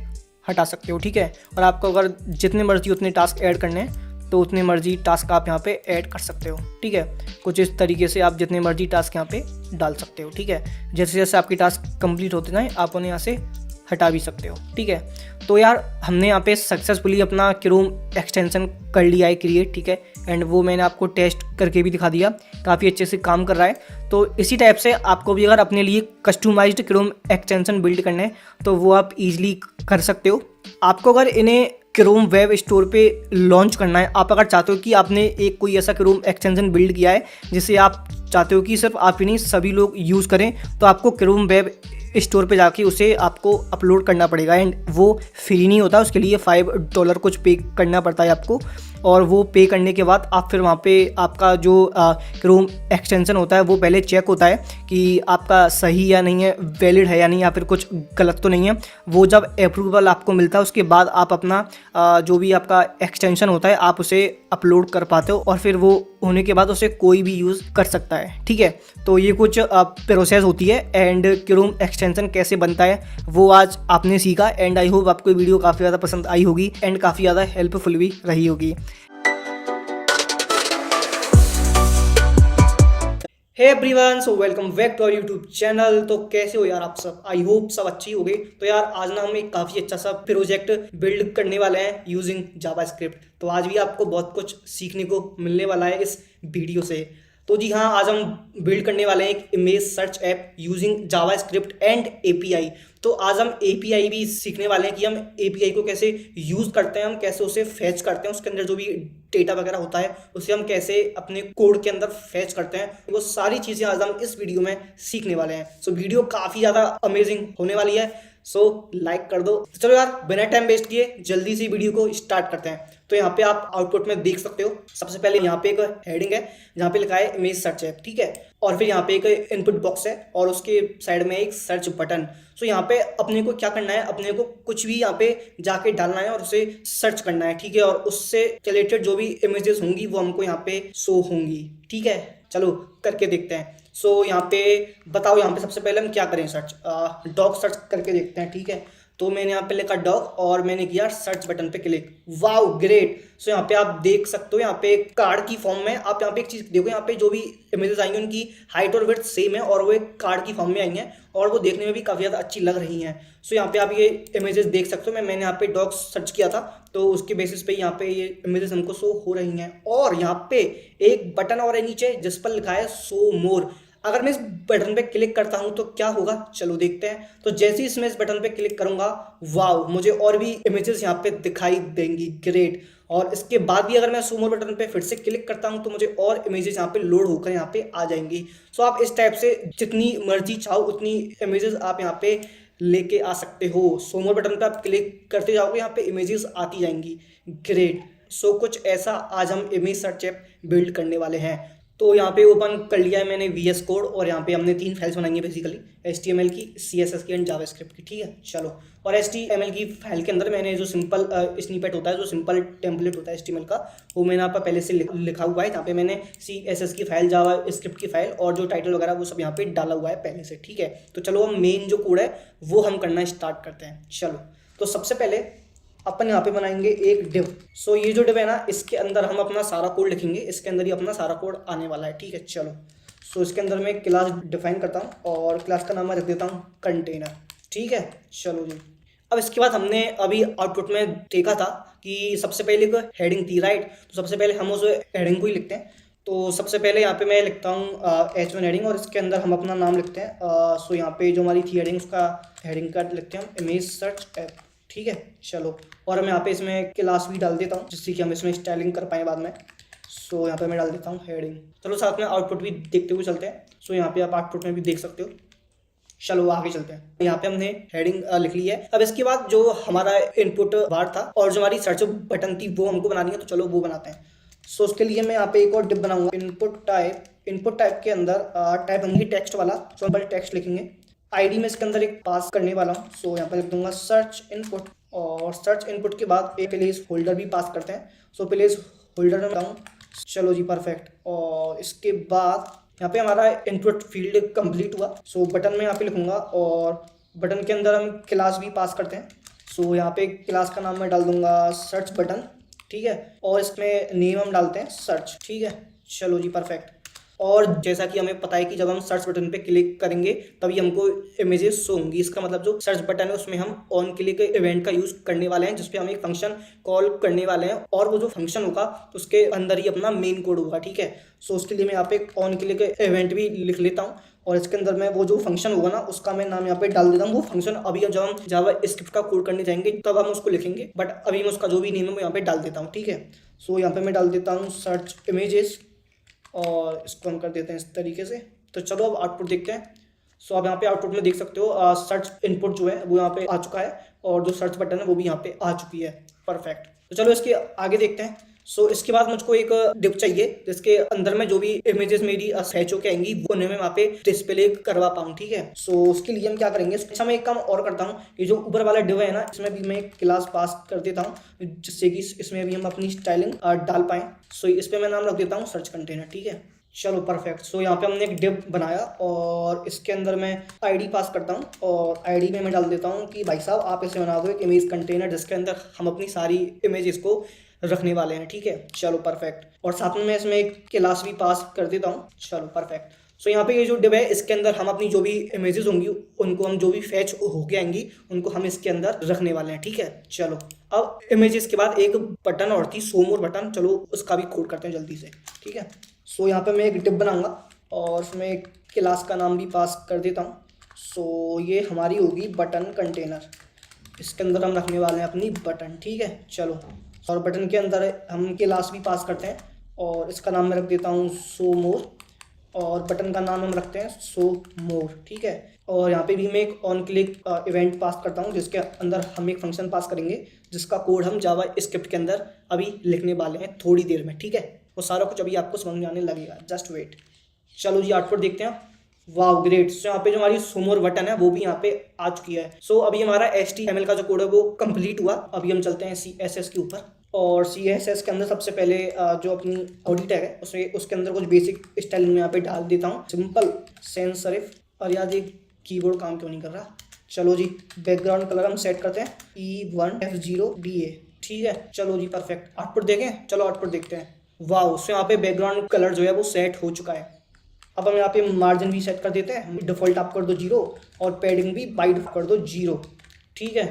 हटा सकते हो, ठीक है। और आपको अगर जितने मर्जी उतने टास्क ऐड करने हैं तो उतने मर्जी टास्क आप यहाँ पे ऐड कर सकते हो, ठीक है। कुछ इस तरीके से आप जितने मर्जी टास्क यहाँ पे डाल सकते हो, ठीक है। जैसे जैसे आपकी टास्क कंप्लीट होते जाए आप उन्हें यहाँ से हटा भी सकते हो, ठीक है। तो यार हमने यहाँ पे सक्सेसफुली अपना क्रोम एक्सटेंशन कर लिया है क्रिएट, ठीक है। एंड वो मैंने आपको टेस्ट करके भी दिखा दिया, काफ़ी अच्छे से काम कर रहा है। तो इसी टाइप से आपको भी अगर अपने लिए कस्टमाइज्ड क्रोम एक्सटेंशन बिल्ड करना है तो वो आप इजीली कर सकते हो। आपको अगर इन्हें क्रोम वेब स्टोर पे लॉन्च करना है, आप अगर चाहते हो कि आपने एक कोई ऐसा क्रोम एक्सटेंशन बिल्ड किया है जिसे आप चाहते हो कि सिर्फ आप ही नहीं सभी लोग यूज़ करें, तो आपको क्रोम वेब स्टोर पे जाके उसे आपको अपलोड करना पड़ेगा एंड वो फ्री नहीं होता, उसके लिए $5 कुछ पे करना पड़ता है आपको। और वो पे करने के बाद आप फिर वहाँ पे आपका जो क्रोम एक्सटेंशन होता है वो पहले चेक होता है कि आपका सही या नहीं है, वैलिड है या नहीं, या फिर कुछ गलत तो नहीं है। वो जब अप्रूवल आपको मिलता है उसके बाद आप अपना जो भी आपका एक्सटेंशन होता है आप उसे अपलोड कर पाते हो और फिर वो होने के बाद उसे कोई भी यूज़ कर सकता है, ठीक है। तो ये कुछ प्रोसेस होती है एंड क्रोम एक्सटेंशन कैसे बनता है वो आज आपने सीखा एंड आई होप आपको वीडियो काफ़ी ज़्यादा पसंद आई होगी एंड काफ़ी ज़्यादा हेल्पफुल भी रही होगी। Hey everyone, so welcome back to our YouTube channel. तो कैसे हो यार आप सब? आई होप सब अच्छी हो गई। तो यार आज ना हम एक काफ़ी अच्छा सा प्रोजेक्ट बिल्ड करने वाले हैं यूजिंग जावास्क्रिप्ट। तो आज भी आपको बहुत कुछ सीखने को मिलने वाला है इस वीडियो से। तो जी हाँ, आज हम बिल्ड करने वाले हैं एक image search app using JavaScript and API। तो आज हम API भी सीखने वाले हैं कि हम API को कैसे यूज़ करते हैं, हम कैसे उसे फैच करते हैं, उसके अंदर जो भी डेटा वगैरह होता है उसे हम कैसे अपने कोड के अंदर फैच करते हैं। वो सारी चीज़ें आज हम इस वीडियो में सीखने वाले हैं। सो वीडियो काफ़ी ज़्यादा अमेजिंग होने वाली है। सो लाइक कर दो। तो चलो यार बिना टाइम वेस्ट किए जल्दी से वीडियो को स्टार्ट करते हैं। तो यहाँ पे आप आउटपुट में देख सकते हो, सबसे पहले यहाँ पे एक हेडिंग है जहाँ पे लिखा है इमेज सर्च ऐप, ठीक है। और फिर यहाँ पे एक इनपुट बॉक्स है और उसके साइड में एक सर्च बटन। सो यहाँ पे अपने को क्या करना है, अपने को कुछ भी यहाँ पे जाके डालना है और उसे सर्च करना है, ठीक है। और उससे रिलेटेड जो भी इमेजेस होंगी वो हमको यहाँ पे शो होंगी, ठीक है। चलो करके देखते हैं। सो यहाँ पे बताओ, यहाँ पे सबसे पहले हम क्या करें, सर्च डॉग सर्च करके देखते हैं, ठीक है। तो मैंने यहाँ पे लिखा डॉग और मैंने किया सर्च बटन पे क्लिक। Wow great. सो यहाँ पे आप देख सकते हो, यहाँ पे कार्ड की फॉर्म में आप यहाँ पे एक चीज़ देखो, यहाँ पे जो भी इमेजेस आएंगी उनकी हाइट और विड्थ सेम है और वो एक कार्ड की फॉर्म में आई हैं और वो देखने में भी काफ़ी ज़्यादा अच्छी लग रही हैं। सो यहाँ पे आप ये इमेजेस देख सकते हो। मैंने यहाँ पे डॉग सर्च किया था तो उसके बेसिस पे यहाँ पे ये इमेजेस हमको शो हो रही हैं। और यहाँ पे एक बटन और है नीचे जिस पर लिखा है शो मोर। अगर मैं इस बटन पे क्लिक करता हूं तो क्या होगा, चलो देखते हैं। तो जैसे ही मैं इस बटन पे क्लिक करूंगा, वाव, मुझे और भी इमेजेस यहाँ पे दिखाई देंगी, ग्रेट। और इसके बाद भी अगर मैं शो मोर बटन पे फिर से क्लिक करता हूं तो मुझे और इमेजेस यहाँ पे लोड होकर यहाँ पे आ जाएंगी। सो आप इस टाइप से जितनी मर्जी चाहो उतनी इमेजेस आप यहाँ पे लेके आ सकते हो। शो मोर बटन पे आप क्लिक करते जाओगे, यहाँ पे इमेजेस आती जाएंगी, ग्रेट। सो कुछ ऐसा आज हम इमेज सर्च ऐप बिल्ड करने वाले हैं। तो यहाँ पे ओपन कर लिया है मैंने VS कोड और यहाँ पे हमने 3 फाइल्स बनाई है बेसिकली, HTML की, CSS की एंड जावास्क्रिप्ट की, ठीक है। चलो, और HTML की फाइल के अंदर मैंने जो सिंपल स्निपेट होता है, जो सिंपल टेम्पलेट होता है HTML का, वो मैंने यहाँ पर पहले से लिखा हुआ है। यहाँ पे मैंने CSS की फाइल, जावास्क्रिप्ट की फाइल और जो टाइटल वगैरह वो सब यहाँ पे डाला हुआ है पहले से, ठीक है। तो चलो हम मेन जो कोड है वो हम करना स्टार्ट करते हैं। चलो, तो सबसे पहले अपन यहाँ पे बनाएंगे एक डिव। सो ये जो डिव है ना, इसके अंदर हम अपना सारा कोड लिखेंगे, इसके अंदर ही अपना सारा कोड आने वाला है, ठीक है। चलो, सो इसके अंदर मैं क्लास डिफाइन करता हूँ और क्लास का नाम मैं रख देता हूँ कंटेनर। ठीक है, चलो जी। अब इसके बाद हमने अभी आउटपुट में देखा था कि सबसे पहले एक हेडिंग थी, राइट। तो सबसे पहले हम उस हेडिंग को ही लिखते हैं। तो सबसे पहले यहाँ पे मैं लिखता हूँ H1 हेडिंग और इसके अंदर हम अपना नाम लिखते हैं। सो यहाँ पे जो हमारी थी हेडिंग, उसका हेडिंग का लिखते हैं हम इमेज सर्च ऐप। ठीक है, चलो। और मैं यहाँ पे इसमें क्लास भी डाल देता हूँ जिससे कि हम इसमें स्टाइलिंग कर पाएँ बाद में। सो यहाँ पे मैं डाल देता हूँ हेडिंग। चलो साथ में आउटपुट भी देखते हुए चलते हैं। सो यहाँ पे आप आउटपुट में भी देख सकते हो। चलो आगे चलते हैं। यहाँ पे हमने हेडिंग लिख ली है। अब इसके बाद जो हमारा इनपुट बार था और जो हमारी सर्च बटन थी वो हमको बनानी है, तो चलो वो बनाते हैं। सो उसके लिए मैं यहाँ पे एक और डिप बनाऊंगा, इनपुट टाइप। इनपुट टाइप के अंदर टाइप होंगी टेक्स्ट वाला, तो हम पहले टेक्स्ट लिखेंगे। आईडी में इसके अंदर एक पास करने वाला हूँ। सो यहाँ पे लिख दूंगा सर्च इनपुट, और सर्च इनपुट के बाद एक प्लेस होल्डर भी पास करते हैं। सो प्लेस होल्डर में बताऊँ। चलो जी, परफेक्ट। और इसके बाद यहाँ पे हमारा इनपुट फील्ड कंप्लीट हुआ। सो बटन में यहाँ पे लिखूंगा और बटन के अंदर हम क्लास भी पास करते हैं। सो यहाँ पे क्लास का नाम मैं डाल दूंगा सर्च बटन। ठीक है, और इसमें नेम हम डालते हैं सर्च। ठीक है, चलो जी, परफेक्ट। और जैसा कि हमें पता है कि जब हम सर्च बटन पे क्लिक करेंगे तभी हमको इमेजेस शो होंगी। इसका मतलब जो सर्च बटन है उसमें हम ऑन क्लिक इवेंट का यूज करने वाले हैं, जिसपे हम एक फंक्शन कॉल करने वाले हैं और वो जो फंक्शन होगा उसके अंदर ही अपना मेन कोड होगा। ठीक है, सो उसके लिए मैं यहाँ पे ऑन क्लिक इवेंट भी लिख लेता हूँ और इसके अंदर मैं वो जो फंक्शन होगा ना उसका मैं नाम यहाँ पे डाल देता हूँ। वो फंक्शन अभी जब हम जावा स्क्रिप्ट का कोड करने जाएंगे तब हम उसको लिखेंगे, बट अभी मैं उसका जो भी नेम है वो यहाँ पे डाल देता हूँ। ठीक है, सो यहाँ पे मैं डाल देता हूँ सर्च इमेजेस और इसको हम कर देते हैं इस तरीके से। तो चलो अब आउटपुट देखते हैं। सो आप यहाँ पे आउटपुट में देख सकते हो सर्च इनपुट जो है वो यहाँ पे आ चुका है और जो सर्च बटन है वो भी यहाँ पे आ चुकी है। परफेक्ट। तो चलो इसके आगे देखते हैं। सो इसके बाद मुझको एक डिप चाहिए जिसके अंदर में जो भी इमेजेस मेरी फैच होके आएंगी वो उन्हें मैं वहाँ पे डिस्प्ले करवा पाऊँ। ठीक है, सो उसके लिए हम क्या करेंगे, अच्छा मैं एक काम और करता हूँ, ये जो ऊपर वाला डिव है ना इसमें भी मैं क्लास पास कर देता हूँ जिससे कि इसमें भी हम अपनी स्टाइलिंग डाल पाएँ। सो इस पर मैं नाम रख देता हूँ सर्च कंटेनर। ठीक है, चलो परफेक्ट। सो यहाँ पे हमने एक डिव बनाया और इसके अंदर मैं आईडी पास करता हूँ और आईडी में मैं डाल देता हूँ कि भाई साहब आप इसे बना दो एक इमेज कंटेनर जिसके अंदर हम अपनी सारी इमेजेस को रखने वाले हैं। ठीक है, चलो परफेक्ट। और साथ में मैं इसमें एक क्लास भी पास कर देता हूँ। चलो परफेक्ट। सो यहाँ पे ये जो डिव है इसके अंदर हम अपनी जो भी इमेजेस होंगी उनको हम जो भी फैच होके आएंगी उनको हम इसके अंदर रखने वाले हैं। ठीक है, चलो अब इमेजेस के बाद एक बटन और थी शो मोर बटन, चलो उसका भी कोड करते हैं जल्दी से। ठीक है, सो यहाँ पे मैं एक डिव बनाऊंगा और उसमें एक क्लास का नाम भी पास कर देता हूँ। सो ये हमारी होगी बटन कंटेनर, इसके अंदर हम रखने वाले हैं अपनी बटन। ठीक है, चलो। और बटन के अंदर हम क्लास भी पास करते हैं और इसका नाम मैं रख देता हूँ शो मोर और बटन का नाम हम रखते हैं शो मोर। ठीक है, और यहाँ पे भी मैं एक ऑन क्लिक इवेंट पास करता हूँ जिसके अंदर हम एक फंक्शन पास करेंगे जिसका कोड हम जावा स्क्रिप्ट के अंदर अभी लिखने वाले हैं थोड़ी देर में। ठीक है, वो सारा कुछ अभी आपको समझ में आने लगेगा, जस्ट वेट। चलो जी आउटपुट देखते हैं। वाह ग्रेट। सो यहाँ पे जो हमारी शो मोर बटन है वो भी यहाँ पे आ चुकी है। सो अभी हमारा HTML का जो कोड है वो कंप्लीट हुआ। अभी हम चलते हैं CSS के ऊपर और CSS के अंदर सबसे पहले जो अपनी बॉडी टैग है उसके अंदर कुछ बेसिक स्टाइलिंग में यहाँ पे डाल देता हूँ, सिंपल sans serif। और यार ये कीबोर्ड काम क्यों नहीं कर रहा। चलो जी, बैकग्राउंड कलर हम सेट करते हैं E1F0BA। ठीक है, चलो जी परफेक्ट। आउटपुट देखें, चलो आउटपुट देखते हैं। वाह, उससे यहाँ पे बैकग्राउंड कलर जो है वो सेट हो चुका है। अब हम यहाँ पे मार्जिन भी सेट कर देते हैं, डिफ़ॉल्ट आप कर दो 0 और पैडिंग भी बाई डिफ़ॉल्ट कर दो 0। ठीक है,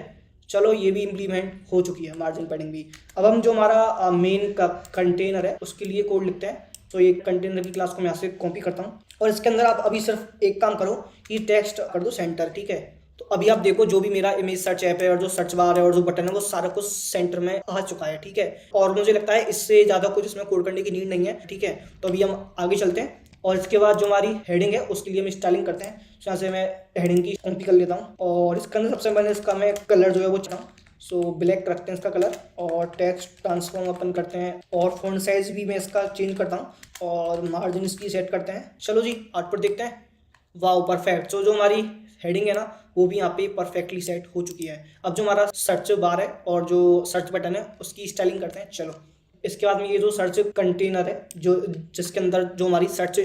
चलो ये भी इम्प्लीमेंट हो चुकी है मार्जिन पैडिंग भी। अब हम जो हमारा मेन का कंटेनर है उसके लिए कोड लिखते हैं। तो ये कंटेनर की क्लास को मैं यहाँ से कॉपी करता हूँ और इसके अंदर आप अभी सिर्फ एक काम करो कि टेक्स्ट कर दो सेंटर। ठीक है, तो अभी आप देखो जो भी मेरा इमेज सर्च ऐप है और जो सर्च बार है और जो बटन है वो सारा कुछ सेंटर में आ चुका है। ठीक है, और मुझे लगता है इससे ज़्यादा कुछ इसमें कोड करने की नीड नहीं है। ठीक है, तो अभी हम आगे चलते हैं और इसके बाद जो हमारी हेडिंग है उसके लिए हम स्टाइलिंग करते हैं। तो यहाँ से मैं हेडिंग की कॉपी कर लेता हूँ और इसके अंदर सबसे पहले इसका मैं कलर जो है वो चाहता हूँ। सो ब्लैक रखते हैं इसका कलर और टेक्स्ट ट्रांसफॉर्म अपन करते हैं और फॉन्ट साइज भी मैं इसका चेंज करता हूँ और मार्जिन इसकी सेट करते हैं। चलो जी आउटपुट देखते हैं। वाह परफेक्ट। सो जो हमारी हेडिंग है ना वो भी यहाँ पे परफेक्टली सेट हो चुकी है। अब जो हमारा सर्च बार है और जो सर्च बटन है उसकी स्टाइलिंग करते हैं। चलो इसके बाद में ये जो सर्च कंटेनर है जो जिसके अंदर जो हमारी सर्च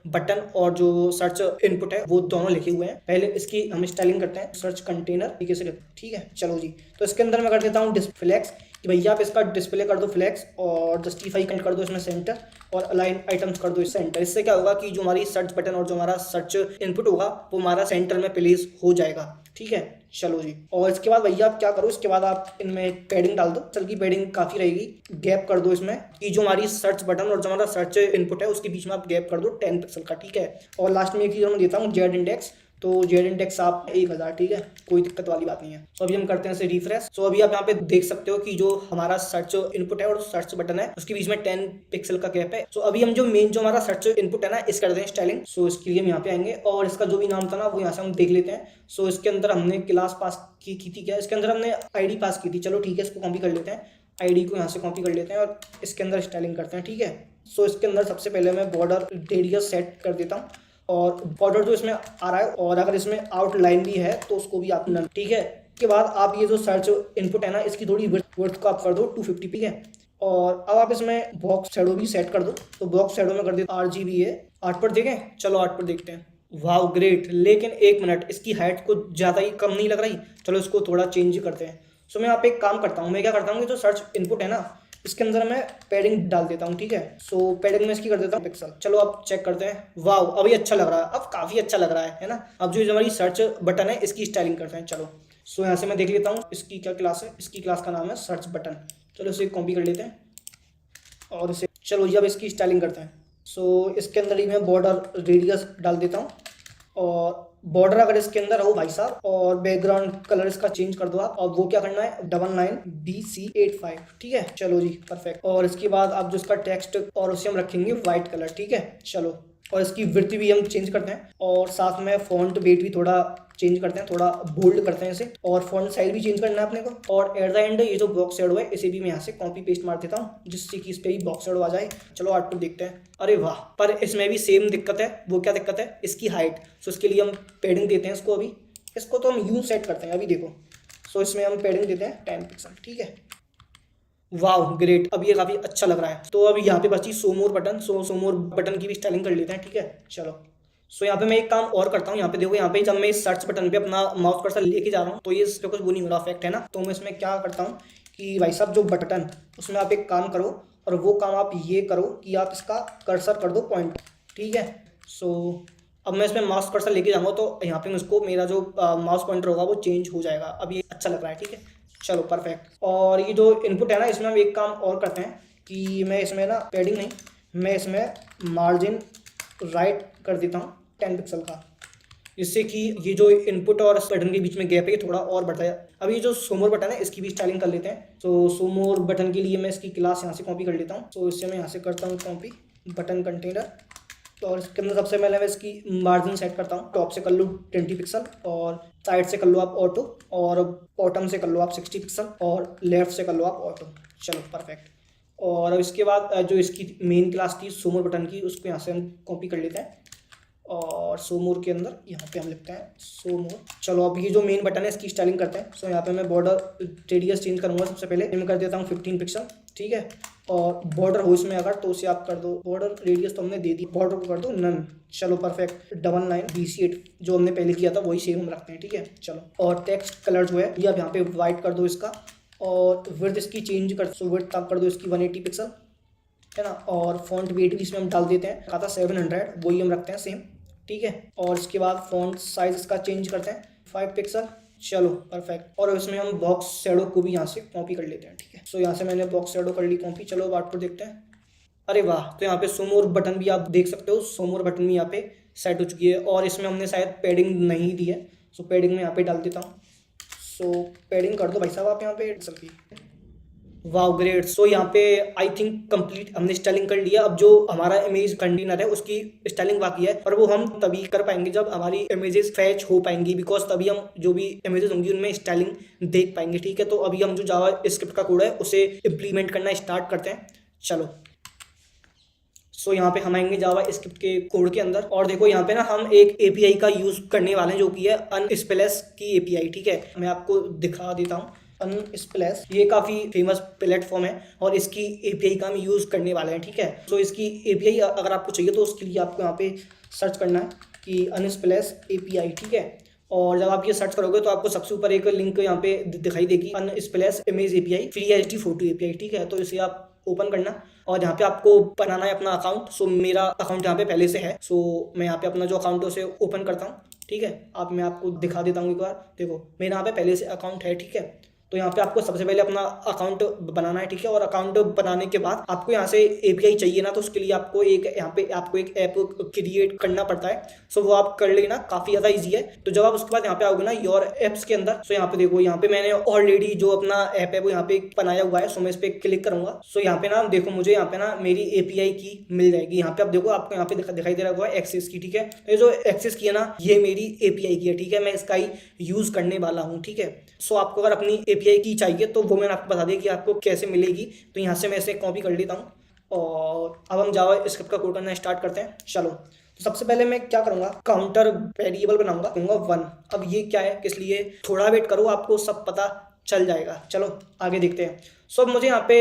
बटन और जो सर्च इनपुट है वो दोनों लिखे हुए हैं। पहले इसकी हम स्टाइलिंग करते हैं सर्च कंटेनर तरीके से। ठीक है, चलो जी। तो इसके अंदर मैं कर देता हूँ डिस्प्लेक्स कि भैया आप इसका डिस्प्ले कर दो फ्लैक्स और जस्टिफाई कर दो इसमें सेंटर और अलाइन आइटम्स कर दो इस सेंटर। इससे क्या होगा कि जो हमारी सर्च बटन और जो हमारा सर्च इनपुट होगा वो हमारा सेंटर में प्लेस हो जाएगा। ठीक है, चलो जी। और इसके बाद भैया आप क्या करो, इसके बाद आप इनमें पैडिंग डाल दो। पिक्सल की पैडिंग काफ़ी रहेगी, गैप कर दो इसमें कि जो हमारी सर्च बटन और जो हमारा सर्च इनपुट है उसके बीच में आप गैप कर दो 10 पिक्सल का। ठीक है, और लास्ट में एक चीज़ मैं देता हूँ जेड इंडेक्स, तो जेड इंडेक्स आप 1000। ठीक है, कोई दिक्कत वाली बात नहीं है। तो अभी हम करते हैं इसे रिफ्रेश। सो अभी आप यहाँ पे देख सकते हो कि जो हमारा सर्च इनपुट है और सर्च बटन है उसके बीच में 10 पिक्सल का गैप है। सो अभी हम जो मेन जो हमारा सर्च इनपुट है ना इस कर दें स्टाइलिंग। सो इसके लिए हम यहाँ पे आएंगे और इसका जो भी नाम था ना वो यहाँ से हम देख लेते हैं। सो इसके अंदर हमने क्लास पास की थी क्या, इसके अंदर हमने आईडी पास की थी। चलो ठीक है, इसको कॉपी कर लेते हैं, आईडी को यहाँ से कॉपी कर लेते हैं और इसके अंदर स्टाइलिंग करते हैं। ठीक है, सो इसके अंदर सबसे पहले मैं बॉर्डर रेडियस सेट कर देता हूँ और बॉर्डर जो इसमें आ रहा है और अगर इसमें आउटलाइन भी है तो उसको भी आप नन। ठीक है, उसके बाद आप ये जो सर्च इनपुट है ना इसकी थोड़ी विड्थ को आप कर दो 250। ठीक है, और अब आप इसमें बॉक्स शैडो भी सेट कर दो। तो बॉक्स शैडो में कर दो RGB है 8 पर। देखें, चलो 8 पर देखते हैं। वाह ग्रेट, लेकिन एक मिनट, इसकी हाइट को ज़्यादा ही कम नहीं लग रही? चलो इसको थोड़ा चेंज करते हैं। सो मैं यहाँ पे एक काम करता हूँ, मैं क्या करता हूँ कि जो सर्च इनपुट है ना इसके अंदर मैं पैडिंग डाल देता हूँ। ठीक है, सो पैडिंग में इसकी कर देता हूँ पिक्सल। चलो अब चेक करते हैं। वाह, अभी अच्छा लग रहा है, अब काफ़ी अच्छा लग रहा है ना। अब जो हमारी सर्च बटन है इसकी स्टाइलिंग करते हैं। चलो, सो यहाँ से मैं देख लेता हूँ इसकी क्या क्लास है। इसकी क्लास का नाम है सर्च बटन। चलो इसे कॉपी कर लेते हैं और इसे, चलो ये अब इसकी स्टाइलिंग करते हैं। सो इसके अंदर ही मैं बॉर्डर रेडियस डाल देता हूँ और बॉर्डर अगर इसके अंदर हो भाई साहब, और बैकग्राउंड कलर इसका चेंज कर दो आप। और वो क्या करना है 99BC85। ठीक है, चलो जी परफेक्ट। और इसके बाद आप जो इसका टेक्स्ट और उसे हम रखेंगे व्हाइट कलर। ठीक है, चलो, और इसकी विड्थ भी हम चेंज करते हैं और साथ में फॉन्ट वेट भी थोड़ा चेंज करते हैं, थोड़ा बोल्ड करते हैं इसे, और फॉन्ट साइज भी चेंज करना है अपने को। और एट द एंड ये जो बॉक्स शैडो है इसे भी मैं यहाँ से कॉपी पेस्ट मार देता हूँ जिससे कि इस पे ही बॉक्स शैडो आ जाए। चलो आउटपुट देखते हैं। अरे वाह, पर इसमें भी सेम दिक्कत है। वो क्या दिक्कत है? इसकी हाइट। सो इसके लिए हम पैडिंग देते हैं इसको। अभी इसको तो हम यूं सेट करते हैं, अभी देखो। सो इसमें हम पैडिंग देते हैं 10 पिक्सल। ठीक है, वाह ग्रेट, अब ये काफ़ी अच्छा लग रहा है। तो अब यहाँ पे बची शो मोर बटन। शो मोर बटन की भी स्टाइलिंग कर लेते हैं। ठीक है, चलो। सो यहाँ पे मैं एक काम और करता हूँ। यहाँ पे देखो, यहाँ पे जब मैं इस सर्च बटन पे अपना माउस कर्सर लेके जा रहा हूँ तो ये इस पे कुछ वो नहीं हो रहा इफेक्ट है ना। तो मैं इसमें क्या करता हूँ कि भाई साहब जो बटन उसमें आप एक काम करो और वो काम आप ये करो कि आप इसका कर्सर कर दो पॉइंट। ठीक है, सो अब मैं इसमें माउस कर्सर लेके जाऊँगा तो यहाँ पे मुझको मेरा जो माउस पॉइंटर होगा वो चेंज हो जाएगा। अब ये अच्छा लग रहा है। ठीक है, चलो परफेक्ट। और ये जो इनपुट है ना इसमें हम एक काम और करते हैं कि मैं इसमें ना पैडिंग नहीं, मैं इसमें मार्जिन राइट कर देता हूँ 10 पिक्सल का, जिससे कि ये जो इनपुट और बटन के बीच में गैप है ये थोड़ा और बढ़ता है। अब ये जो सोमोर बटन है इसकी भी स्टाइलिंग कर लेते हैं। तो सोमोर बटन के लिए मैं इसकी क्लास यहाँ से कॉपी कर लेता हूँ। तो इससे मैं यहाँ से करता हूँ कॉपी बटन कंटेनर। तो और इसके अंदर सबसे पहले मैं इसकी मार्जिन सेट करता हूँ। टॉप से कर लो 20 पिक्सल और साइड से कर लो आप ऑटो, और बॉटम से कर लो आप 60 पिक्सल और लेफ्ट से कर लो आप ऑटो। चलो परफेक्ट। और अब इसके बाद जो इसकी मेन क्लास थी सोमोर बटन की उसको यहाँ से हम कॉपी कर लेते हैं और सोमोर के अंदर यहाँ पे हम लिखते हैं सोमोर। चलो अब ये जो मेन बटन है इसकी स्टाइलिंग करते हैं। सो यहाँ पे मैं बॉर्डर रेडियस चेंज करूँगा। सबसे पहले मैं कर देता हूँ 15 पिक्सल। ठीक है, और बॉर्डर हो इसमें अगर तो उसे आप कर दो, बॉर्डर रेडियस तो हमने दे दी, बॉर्डर को कर दो नन। चलो परफेक्ट। 99BC8 जो हमने पहले किया था वही सेम हम रखते हैं। ठीक है, चलो। और टेक्स्ट कलर जो है ये आप यहाँ पे वाइट कर दो इसका, और विड्थ इसकी चेंज कर, सो विड्थ आप कर दो इसकी 180 पिक्सल है ना। और फॉन्ट वेट भी इसमें हम डाल देते हैं, कहा था 700, वही हम रखते हैं सेम। ठीक है, और इसके बाद फॉन्ट साइज इसका चेंज करते हैं 5 पिक्सल। चलो परफेक्ट। और इसमें हम बॉक्स शैडो को भी यहाँ से कॉपी कर लेते हैं। ठीक है, सो यहाँ से मैंने बॉक्स शैडो कर ली कॉपी। चलो अब आउटपुट देखते हैं। अरे वाह, तो यहाँ पे सोमोर बटन भी आप देख सकते हो, सोमोर बटन भी यहाँ पे सेट हो चुकी है। और इसमें हमने शायद पैडिंग नहीं दी है, सो पैडिंग में यहाँ पे डाल देता हूँ। सो पैडिंग कर दो भाई साहब आप यहाँ पे पिक्सल की। वाह ग्रेट। सो यहाँ पे आई थिंक कंप्लीट हमने स्टाइलिंग कर लिया। अब जो हमारा इमेज कंटेनर है उसकी स्टाइलिंग बाकी है, और वो हम तभी कर पाएंगे जब हमारी इमेजेस फैच हो पाएंगी, बिकॉज तभी हम जो भी इमेजेस होंगी उनमें स्टाइलिंग देख पाएंगे। ठीक है, तो अभी हम जो जावा स्क्रिप्ट का कोड है उसे इम्प्लीमेंट करना स्टार्ट करते हैं। चलो, सो यहाँ पे हम आएंगे जावा स्क्रिप्ट के कोड के अंदर, और देखो यहाँ पे ना हम एक एपीआई का यूज करने वाले हैं जो कि है अनस्प्लैश की एपीआई। ठीक है, मैं आपको दिखा देता हूँ। अनस्प्लैश ये काफ़ी फेमस प्लेटफॉर्म है और इसकी एपीआई का हम यूज़ करने वाले हैं। ठीक है, तो इसकी एपीआई अगर आपको चाहिए तो उसके लिए आपको यहाँ पे सर्च करना है कि अनस्प्लैश एपीआई। ठीक है, और जब आप ये सर्च करोगे तो आपको सबसे ऊपर एक लिंक यहाँ पे दिखाई देगी, Unsplash image API free HD photo API, ठीक है। तो इसे आप ओपन करना और यहाँ पे आपको बनाना है अपना अकाउंट। सो मेरा अकाउंट यहाँ पे पहले से है, सो मैं यहाँ पे अपना जो अकाउंट है उसे ओपन करता हूँ, ठीक है। आप मैं आपको दिखा देता हूँ एक बार। देखो मेरे यहाँ पे पहले से अकाउंट है, ठीक है। तो यहाँ पे आपको सबसे पहले अपना अकाउंट बनाना है, ठीक है। और अकाउंट बनाने के बाद आपको यहाँ से एपीआई चाहिए ना, तो उसके लिए आपको एक यहाँ पे आपको एक ऐप क्रिएट करना पड़ता है। सो वो आप कर लेना, काफ़ी ज़्यादा ईजी है। तो जब आप उसके बाद यहाँ पे आओगे ना योर एप्स के अंदर, सो यहाँ पे देखो, यहाँ पे मैंने ऑलरेडी जो अपना ऐप है वो यहाँ पे बनाया हुआ है। सो मैं इस पर क्लिक करूंगा। सो यहाँ पे ना देखो, मुझे यहाँ पे ना मेरी एपीआई की मिल जाएगी। यहाँ पे आप देखो, आपको यहाँ पे दिखाई दे रहा है एक्सेस की, ठीक है। ये जो एक्सेस की है ना, ये मेरी एपीआई की है, ठीक है। मैं इसका ही यूज करने वाला हूँ, ठीक है। सो आपको अगर अपनी एपीआई की चाहिए तो वो मैंने आपको बता दिया कि आपको कैसे मिलेगी। तो यहाँ से मैं इसे कॉपी कर लेता हूँ और अब हम जावा स्क्रिप्ट का कोड करना स्टार्ट करते हैं। चलो, तो सबसे पहले मैं क्या करूँगा, काउंटर वेरिएबल बनाऊंगा, कहूँगा 1। अब ये क्या है, किस लिए, थोड़ा वेट करो, आपको सब पता चल जाएगा। चलो आगे देखते हैं। सो मुझे यहाँ पे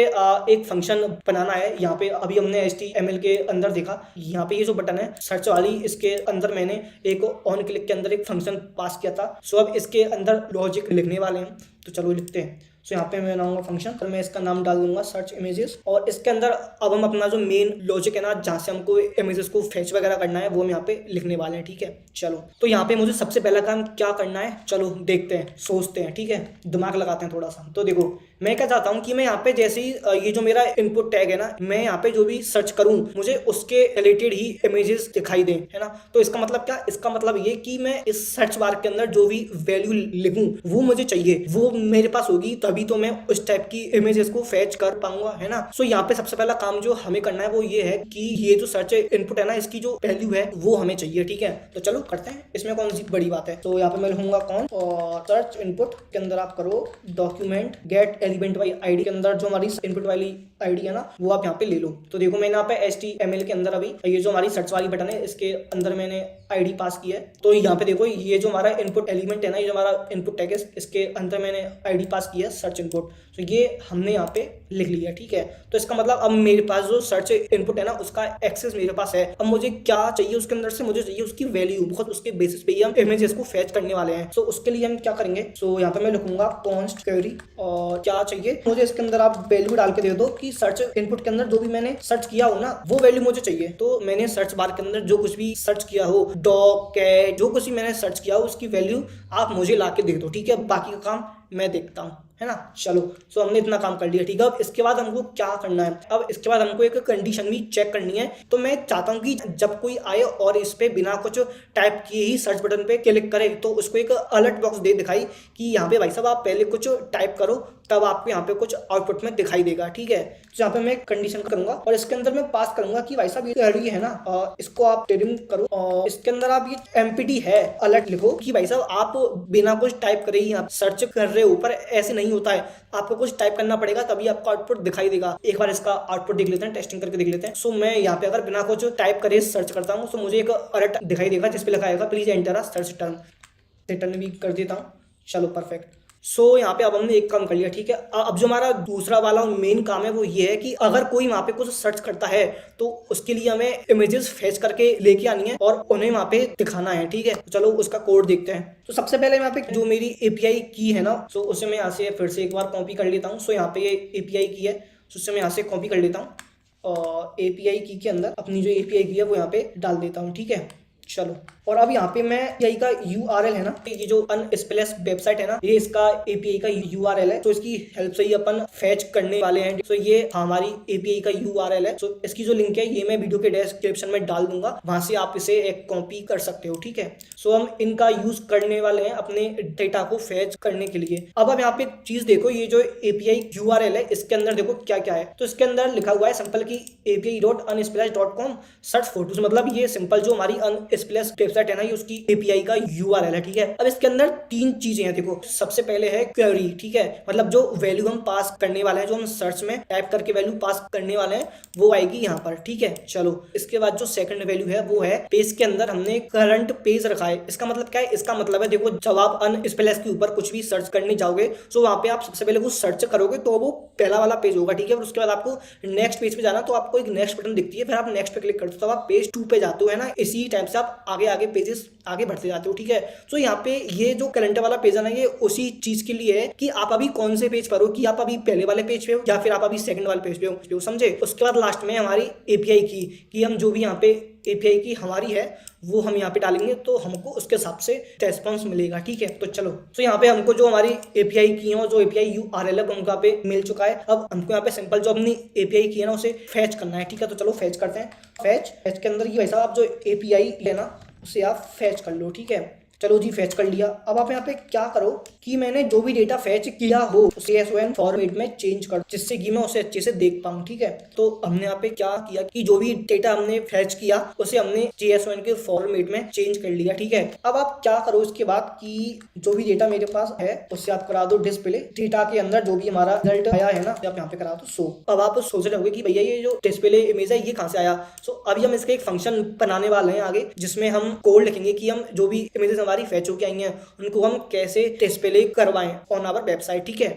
एक फंक्शन बनाना है। यहाँ पे अभी हमने HTML के अंदर देखा, यहाँ पे ये जो बटन है सर्च वाली, इसके अंदर मैंने एक ऑन क्लिक के अंदर एक फंक्शन पास किया था। सो अब इसके अंदर लॉजिक लिखने वाले हैं, तो चलो लिखते हैं। सो यहाँ पे मैं बनाऊंगा फंक्शन, और मैं इसका नाम डाल दूंगा सर्च इमेजेस। और इसके अंदर अब हम अपना जो मेन लॉजिक है ना, जहाँ से हमको इमेजेस को फेच वगैरह करना है, वो हम यहाँ पे लिखने वाले हैं, ठीक है। चलो, तो यहाँ पे मुझे सबसे पहला काम क्या करना है, चलो देखते हैं, सोचते हैं, ठीक है, दिमाग लगाते हैं थोड़ा सा। तो देखो, मैं क्या चाहता हूँ कि मैं यहाँ पे जैसे ही ये जो मेरा इनपुट टैग है ना, मैं यहाँ पे जो भी सर्च करूँ मुझे उसके रिलेटेड ही इमेजेस दिखाई दें, है ना। तो इसका मतलब क्या, इसका मतलब ये कि मैं इस सर्च बार के अंदर जो भी वैल्यू लिखूं वो मुझे चाहिए, वो मेरे पास होगी, तभी तो मैं उस टाइप की इमेजेस को फेच कर पाऊंगा, है ना। सो यहाँ पे सबसे पहला काम जो हमें करना है वो ये है कि ये जो सर्च इनपुट है ना, इसकी जो वैल्यू है वो हमें चाहिए, ठीक है। तो चलो करते हैं, इसमें कौन सी बड़ी बात है। तो यहाँ पे मैं लिखूंगा कौन, और सर्च इनपुट के अंदर आप करो document get element by ID के अंदर जो हमारी इनपुट वाली आईडी है ना, वो आप यहाँ पे ले लो। तो देखो मैंने यहाँ पे HTML के अंदर अभी ये जो हमारी सर्च वाली बटन है, इसके अंदर मैंने आईडी पास की है। तो यहाँ पे देखो, ये जो हमारा इनपुट एलिमेंट है ना, ये जो हमारा इनपुट टैग है, इसके अंदर मैंने आईडी पास की है सर्च इनपुट। तो ये हमने यहाँ पे लिख लिया, ठीक है। तो इसका मतलब अब मेरे पास जो सर्च इनपुट है ना, उसका एक्सेस मेरे पास है। अब मुझे क्या चाहिए उसके अंदर से, मुझे चाहिए उसकी वैल्यू, बहुत उसके बेसिस पे ही हम इमेजेस को फेच करने वाले हैं। सो उसके लिए हम क्या करेंगे, सो यहाँ पे मैं लिखूंगा कॉन्स्ट क्वेरी, और क्या चाहिए मुझे इसके अंदर आप वैल्यू डाल के दे दो कि सर्च इनपुट के अंदर जो भी मैंने सर्च किया हो ना, वो वैल्यू मुझे चाहिए। तो मैंने सर्च बार के अंदर जो कुछ भी सर्च किया हो, डॉग, कैट, जो कुछ भी मैंने सर्च किया हो, उसकी वैल्यू आप मुझे ला के दे दो, ठीक है। बाकी का काम मैं देखता हूँ, है ना। चलो, सो हमने इतना काम कर लिया, ठीक है। अब इसके बाद हमको क्या करना है, अब इसके बाद हमको एक कंडीशन भी चेक करनी है। तो मैं चाहता हूँ कि जब कोई आए और इस पे बिना कुछ टाइप किए ही सर्च बटन पे क्लिक करे, तो उसको एक अलर्ट बॉक्स दे दिखाई कि यहाँ पे भाई साहब आप पहले कुछ टाइप करो, तब आपको यहाँ पे कुछ आउटपुट में दिखाई देगा, ठीक है। तो यहाँ पे मैं कंडीशन करूंगा और इसके अंदर मैं पास करूंगा कि भाई साहब ये है ना, इसको आप ट्रिम करो, और इसके अंदर आप ये एमपीटी है अलर्ट लिखो कि भाई साहब आप बिना कुछ टाइप करे ही आप सर्च कर रहे हो। ऊपर ऐसे नहीं होता है, आपको कुछ टाइप करना पड़ेगा तभी आपका आउटपुट दिखाई देगा। एक बार इसका आउटपुट देख लेते हैं, टेस्टिंग करके देख लेते हैं। सो मैं यहाँ पे अगर बिना कुछ टाइप करे सर्च करता हूँ, तो मुझे एक अलर्ट दिखाई देगा जिसपे लिखा आएगा please enter a search term. Return भी कर देता हूँ, चलो परफेक्ट। सो यहाँ पे अब हमने एक काम कर लिया, ठीक है। अब जो हमारा दूसरा वाला मेन काम है वो ये है कि अगर कोई वहाँ पे कुछ सर्च करता है तो उसके लिए हमें इमेजेस फेच करके लेके आनी है और उन्हें वहाँ पे दिखाना है, ठीक है। तो चलो उसका कोड देखते हैं। तो सबसे पहले यहाँ पे जो मेरी एपीआई की है ना, सो उसे मैं यहाँ से फिर से एक बार कॉपी कर लेता हूँ। सो यहाँ पे ये एपीआई की है, तो उसे मैं यहाँ से कॉपी कर लेता हूँ और एपीआई की के अंदर अपनी जो एपीआई की है वो यहाँ पे डाल देता हूँ, ठीक है। चलो, और अब यहाँ पे मैं एपीआई का URL है ना, ये जो अनस्प्लैश वेबसाइट है ना, ये इसका एपीआई का URL है। तो इसकी हेल्प से ही अपन फेच करने वाले हैं। तो ये हमारी एपीआई का URL है। तो इसकी जो लिंक है ये मैं वीडियो के डिस्क्रिप्शन में डाल दूंगा, वहां से आप इसे एक कॉपी कर सकते हो, ठीक है। सो हम इनका यूज करने वाले हैं अपने डेटा को फेच करने के लिए। अब आप यहाँ पे चीज देखो, ये जो एपीआई URL है इसके अंदर देखो क्या क्या है। तो इसके अंदर लिखा हुआ है सिंपल की api.unsplash.com सर्च फोटोज, मतलब ये सिंपल जो हमारी अनस्प्लैश वेबसाइट है ना, ये उसकी एपीआई का URL है, ठीक है। अब इसके अंदर 3 चीजें हैं, देखो सबसे पहले है क्वेरी, ठीक है, मतलब जो वैल्यू हम पास करने वाले हैं, जो हम सर्च में टाइप करके वैल्यू पास करने वाले हैं वो आएगी यहाँ पर, ठीक है। चलो, इसके बाद जो सेकंड वैल्यू है वो है पेज के अंदर हमने करंट पेज रखा है। इसका मतलब क्या है, इसका मतलब है देखो जब आप अनस्प्लैश के ऊपर कुछ भी सर्च करने जाओगे तो वहां पे आप सबसे पहले कुछ सर्च करोगे तो वो पहला वाला पेज होगा, ठीक है। और उसके बाद आपको नेक्स्ट पेज पे जाना, तो आपको एक नेक्स्ट बटन दिखती है, फिर आप नेक्स्ट पे क्लिक करते हो तो आप पेज 2 पे जाते हो, है ना। इसी टाइप से आप आप आगे आगे पेजेस आगे बढ़ते जाते हो, ठीक है। तो यहाँ पे ये जो करंट वाला पेज है ना, ये उसी चीज के लिए है कि आप अभी कौन से पेज पर हो, कि आप अभी पहले वाले पेज पे हो या फिर आप अभी सेकंड वाले पेज पे हो, समझे। उसके बाद लास्ट में हमारी एपीआई की कि हम जो भी यहाँ पे एपीआई की हमारी है वो हम यहाँ पे डालेंगे तो हमको उसके हिसाब से रेस्पॉन्स मिलेगा, ठीक है। तो चलो, तो यहाँ पे हमको जो हमारी एपीआई की है और जो एपीआई यूआरएल है उनका पे मिल चुका है। अब हमको यहाँ पे सिंपल जो अपनी एपीआई की है ना उसे फैच करना है, ठीक है। तो चलो फैच करते हैं। फैच के अंदर ये वैसा आप जो एपीआई लेना उसे आप फैच कर लो, ठीक है। चलो जी, फैच कर लिया। अब आप यहाँ पे क्या करो कि मैंने जो भी डेटा फैच किया हो उसे एसओएन फॉर्मेट में चेंज कर, जिससे कि मैं उसे अच्छे से देख पाऊँ, ठीक है। तो हमने यहाँ पे क्या किया कि जो भी डेटा हमने फैच किया उसे हमने जेएसओएन के फॉर्मेट में चेंज कर लिया, ठीक है। अब आप क्या करो इसके बाद कि जो भी डेटा मेरे पास है उससे आप करा दो डिस्प्ले। डेटा के अंदर जो भी हमारा रिजल्ट आया है ना, आप यहाँ पे करा दो शो। अब आप सोच रहे होंगे कि भैया ये जो डिस्प्ले इमेज है ये कहाँ से आया। सो अभी हम इसका एक फंक्शन बनाने वाले हैं आगे, जिसमें हम कोड लिखेंगे कि हम जो भी इमेजेस हमारी फैच होके आई हैं उनको हम कैसे डिस्प्ले करवाएं ऑन आवर वेबसाइट, ठीक है।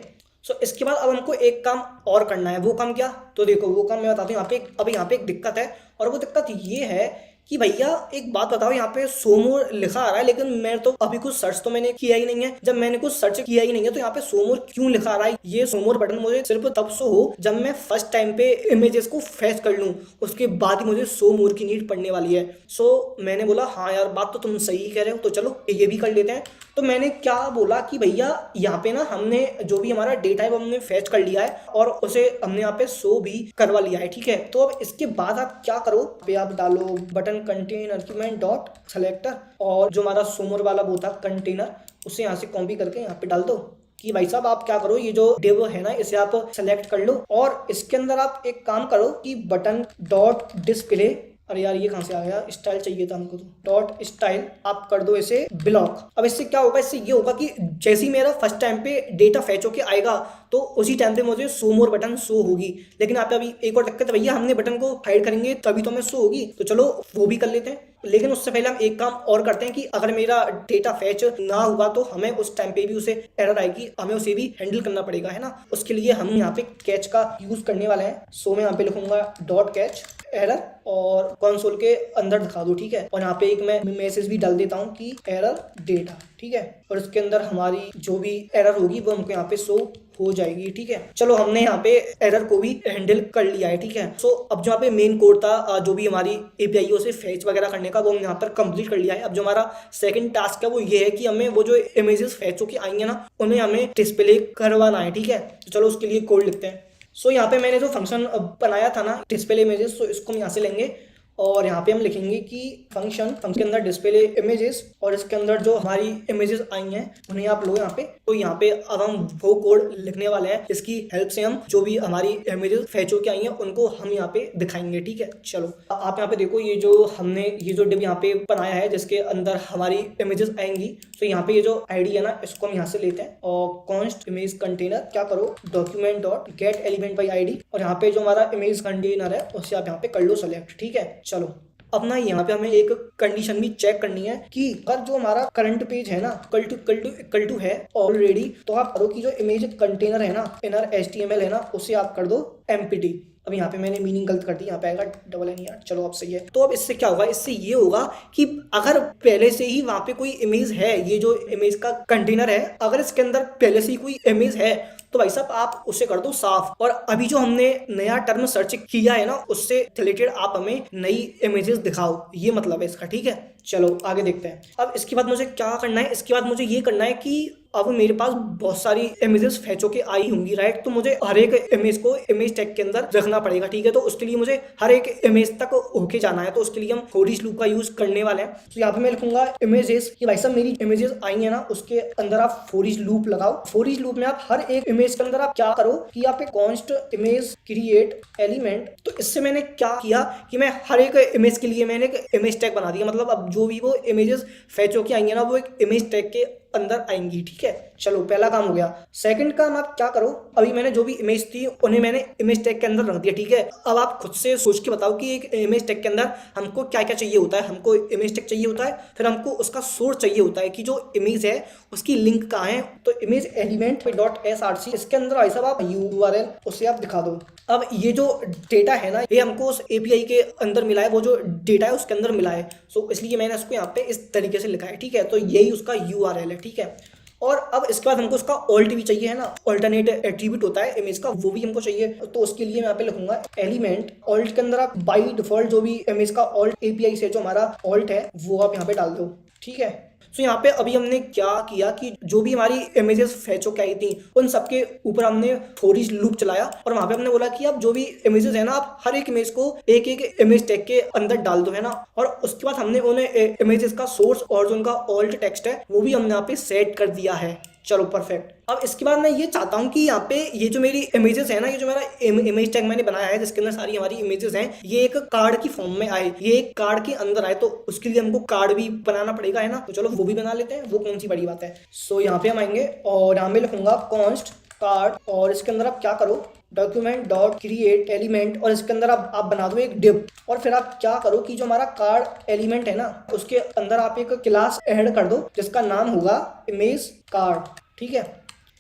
सो इसके बाद अब हमको एक काम और करना है। वो काम क्या, तो देखो वो काम मैं बताता हूँ। यहाँ पे अब यहाँ पे एक दिक्कत है, और वो दिक्कत ये है कि भैया एक बात बताओ, यहाँ पे सोमोर लिखा आ रहा है लेकिन मैं तो अभी कुछ सर्च तो मैंने किया ही नहीं है। जब मैंने कुछ सर्च किया ही नहीं है तो यहाँ पे सोमोर क्यों लिखा आ रहा है। ये सोमोर बटन मुझे सिर्फ तब शो हो जब मैं फर्स्ट टाइम पे इमेजेस को फैच कर लूँ, उसके बाद ही मुझे सोमोर की नीड पड़ने वाली है। सो मैंने बोला हाँ यार बात तो तुम सही कह रहे हो, तो चलो ये भी कर लेते हैं। तो मैंने क्या बोला कि भैया यहाँ पे ना हमने जो भी हमारा डेटा है वो हमने फैच कर लिया है और उसे हमने यहाँ पे शो भी करवा लिया है, ठीक है। तो अब इसके बाद आप क्या करो, पे आप डालो button contain argument dot selector, और जो हमारा सोमोर वाला वो था कंटेनर उसे यहाँ से कॉपी करके यहाँ पे डाल दो कि भाई साहब आप क्या करो, ये जो डिव है ना इसे आप सेलेक्ट कर लो, और इसके अंदर आप एक काम करो कि बटन डॉट डिस्प्ले, अरे यार ये कहाँ से आ गया, स्टाइल चाहिए था हमको, तो डॉट स्टाइल आप कर दो इसे ब्लॉक। अब इससे क्या होगा, इससे ये होगा कि जैसे ही मेरा फर्स्ट टाइम पे डेटा फैच होके आएगा तो उसी टाइम पे मुझे शो मोर बटन शो होगी। लेकिन आप अभी एक और दिक्कत है भैया, हमने बटन को हाइड करेंगे तभी तो हमें शो होगी, तो चलो वो भी कर लेते हैं। लेकिन उससे पहले हम एक काम और करते हैं कि अगर मेरा डेटा फैच ना हुआ तो हमें उस टाइम पे भी उसे एरर आएगी, हमें उसे भी हैंडल करना पड़ेगा, है ना। उसके लिए हम यहाँ पे कैच का यूज करने वाले हैं। सो मैं यहाँ पे लिखूंगा डॉट कैच एरर और कंसोल के अंदर दिखा दो, ठीक है। और यहाँ पे एक मैं मैसेज भी डाल देता हूँ कि एरर डेटा, ठीक है। और इसके अंदर हमारी जो भी एरर होगी वो हमको यहाँ पे शो हो जाएगी, ठीक है। चलो हमने यहाँ पे एरर को भी हैंडल कर लिया है, ठीक है। सो अब जो यहाँ पे मेन कोड था जो भी हमारी एपीआई से फैच वगैरह करने का वो हमने यहाँ पर कंप्लीट कर लिया है। अब जो हमारा सेकंड टास्क है वो ये है कि हमें वो जो इमेजेस फैच होके आएंगे ना उन्हें हमें डिस्प्ले करवाना है, ठीक है। तो चलो उसके लिए कोड लिखते हैं। सो यहाँ पे मैंने जो फंक्शन बनाया था ना डिस्प्ले इमेजेस, तो इसको हम यहाँ से लेंगे और यहाँ पे हम लिखेंगे कि फंक्शन के अंदर डिस्प्ले इमेजेस, और इसके अंदर जो हमारी इमेजेस आई हैं उन्हें आप लो यहाँ पे। तो यहाँ पे अब हम वो कोड लिखने वाले हैं जिसकी हेल्प से हम जो भी हमारी इमेजेस फैच होके आई हैं उनको हम यहाँ पे दिखाएंगे, ठीक है। चलो आप यहाँ पे देखो, ये जो हमने ये जो डिव यहाँ पे बनाया है जिसके अंदर हमारी इमेजेस आएंगी, तो यहाँ पे ये जो आईडी है ना इसको हम यहाँ से लेते हैं और कॉन्स्ट इमेज कंटेनर क्या करो document dot gate element by ID, और यहाँ पे जो हमारा इमेज कंटेनर है उसे आप यहाँ पे कर लो सेलेक्ट, ठीक है। चलो अब ना यहाँ पे हमें एक कंडीशन भी चेक करनी है कि अगर जो हमारा करंट पेज है ना इक्वल टू है ऑलरेडी, तो आप करो कि जो इमेज कंटेनर है ना इनर HTML है ना उसे आप कर दो एम्प्टी। अब यहाँ पे मैंने मीनिंग गलत कर दी, यहाँ पे आएगा NR। चलो अब सही है। तो अब इससे क्या होगा, इससे ये होगा कि अगर पहले से ही वहाँ पे कोई इमेज है, ये जो इमेज का कंटेनर है अगर इसके अंदर पहले से ही कोई इमेज है तो भाई साहब आप उसे कर दो साफ, और अभी जो हमने नया टर्म सर्च किया है ना उससे रिलेटेड आप हमें नई इमेजेस दिखाओ, ये मतलब है इसका, ठीक है। चलो आगे देखते हैं। अब इसके बाद मुझे क्या करना है, इसके बाद मुझे ये करना है कि अब मेरे पास बहुत सारी इमेजेस फैच होके आई होंगी, राइट। तो मुझे हर एक इमेज को इमेज टैग के अंदर रखना पड़ेगा, ठीक है। तो उसके लिए मुझे हर एक इमेज तक होके जाना है, तो उसके लिए हम फॉर ईच लूप का यूज करने वाले हैं। तो यहाँ पे मैं लिखूंगा इमेजेस कि भाई साहब मेरी इमेजेस आई है ना उसके अंदर आप फॉर ईच लूप लगाओ। फॉर ईच लूप में आप हर एक इमेज के अंदर आप क्या करो कि आप एक कॉन्स्ट इमेज क्रिएट एलिमेंट। तो इससे मैंने क्या किया कि मैं हर एक इमेज के लिए मैंने एक इमेज टैग बना दिया, मतलब अब जो भी वो इमेजेस फैच होके आई है ना वो एक इमेज टैग के अंदर आएंगी। ठीक है, चलो पहला काम हो गया। सेकंड काम आप क्या करो, अभी मैंने जो भी इमेज थी उन्हें मैंने इमेज टैग के अंदर रख दिया। ठीक है, अब आप खुद से सोच के बताओ कि एक इमेज टैग के अंदर हमको क्या क्या चाहिए होता है। हमको इमेज टैग चाहिए होता है, फिर हमको उसका सोर्स चाहिए होता है कि जो इमेज है उसकी लिंक कहाँ है। तो इमेज एलिमेंट डॉट src, इसके अंदर भाई साहब आप URL उसे आप दिखा दो। अब ये जो डेटा है ना, ये हमको उस API के अंदर मिला है, वो जो डेटा है उसके अंदर मिला है। सो इसलिए मैंने इसको यहाँ पे इस तरीके से लिखा है। ठीक है, तो यही उसका URL है। ठीक है, और अब इसके बाद हमको उसका ऑल्ट भी चाहिए है ना, ऑल्टरनेट एट्रीब्यूट होता है इमेज का, वो भी हमको चाहिए। तो उसके लिए मैं यहाँ पे लिखूंगा एलिमेंट ऑल्ट के अंदर आप बाई डिफॉल्ट जो भी इमेज का ऑल्ट API से जो हमारा ऑल्ट है वो आप यहाँ पे डाल दो। ठीक है, तो यहाँ पे अभी हमने क्या किया कि जो भी हमारी इमेजेस फैच होकर आई थी उन सबके ऊपर हमने फॉर ईच लूप चलाया, और वहां पे हमने बोला कि आप जो भी इमेजेस है ना, आप हर एक इमेज को एक एक इमेज टैग के अंदर डाल दो है ना। और उसके बाद हमने उन्हें इमेजेस का सोर्स और जो उनका ऑल्ट टेक्स्ट है वो भी हमने यहाँ पे सेट कर दिया है। चलो परफेक्ट। अब इसके बाद मैं ये चाहता हूँ कि यहाँ पे ये जो मेरी इमेजेस है ना, ये जो मेरा इमेज टैग मैंने बनाया है जिसके अंदर सारी हमारी इमेजेस हैं, ये एक कार्ड की फॉर्म में आए, ये एक कार्ड के अंदर आए। तो उसके लिए हमको कार्ड भी बनाना पड़ेगा है ना, तो चलो वो भी बना लेते हैं, वो कौन सी बड़ी बात है। सो यहाँ पे हम आएंगे और यहाँ पे लिखूंगा कॉन्स्ट कार्ड, और इसके अंदर आप क्या करो, डॉक्यूमेंट डॉट क्रिएट एलिमेंट, और इसके अंदर आप बना दो एक डिव। और फिर आप क्या करो कि जो हमारा कार्ड एलिमेंट है ना, उसके अंदर आप एक क्लास ऐड कर दो जिसका नाम होगा इमेज कार्ड। ठीक है,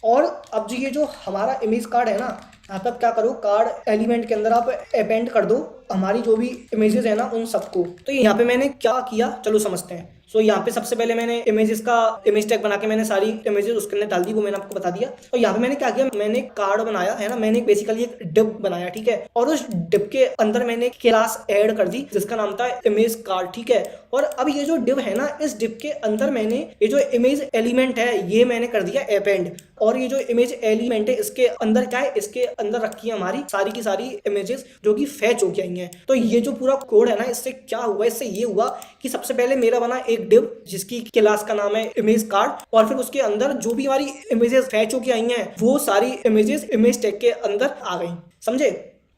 और अब जो ये जो हमारा इमेज कार्ड है ना, यहाँ पे आप क्या करो, कार्ड एलिमेंट के अंदर आप अपेंड कर दो हमारी जो भी इमेजेस है ना उन सबको। तो यहाँ पे मैंने क्या किया चलो समझते हैं। सो यहाँ पे सबसे पहले मैंने इमेजेस का इमेज टैग बना के मैंने सारी इमेजेस उसके अंदर डाल दी, वो मैंने आपको बता दिया। और यहाँ पे मैंने क्या किया, मैंने कार्ड बनाया है ना, मैंने बेसिकली एक डिव बनाया। ठीक है, और उस डिव के अंदर मैंने क्लास ऐड कर दी जिसका नाम था इमेज कार्ड। ठीक है, और अब ये जो डिव है ना, इस डिव के अंदर मैंने ये जो इमेज एलिमेंट है ये मैंने कर दिया अपेंड। और ये जो इमेज एलिमेंट है इसके अंदर क्या है, इसके अंदर रखी है हमारी सारी की सारी इमेजेस जो कि फैच होके आई हैं। तो ये जो पूरा कोड है ना, इससे क्या हुआ, इससे ये हुआ कि सबसे पहले मेरा बना एक डिव जिसकी क्लास का नाम है इमेज कार्ड, और फिर उसके अंदर जो भी हमारी इमेजेस फैच होके आई हैं वो सारी इमेजेस इमेज टैग के अंदर आ गई। समझे?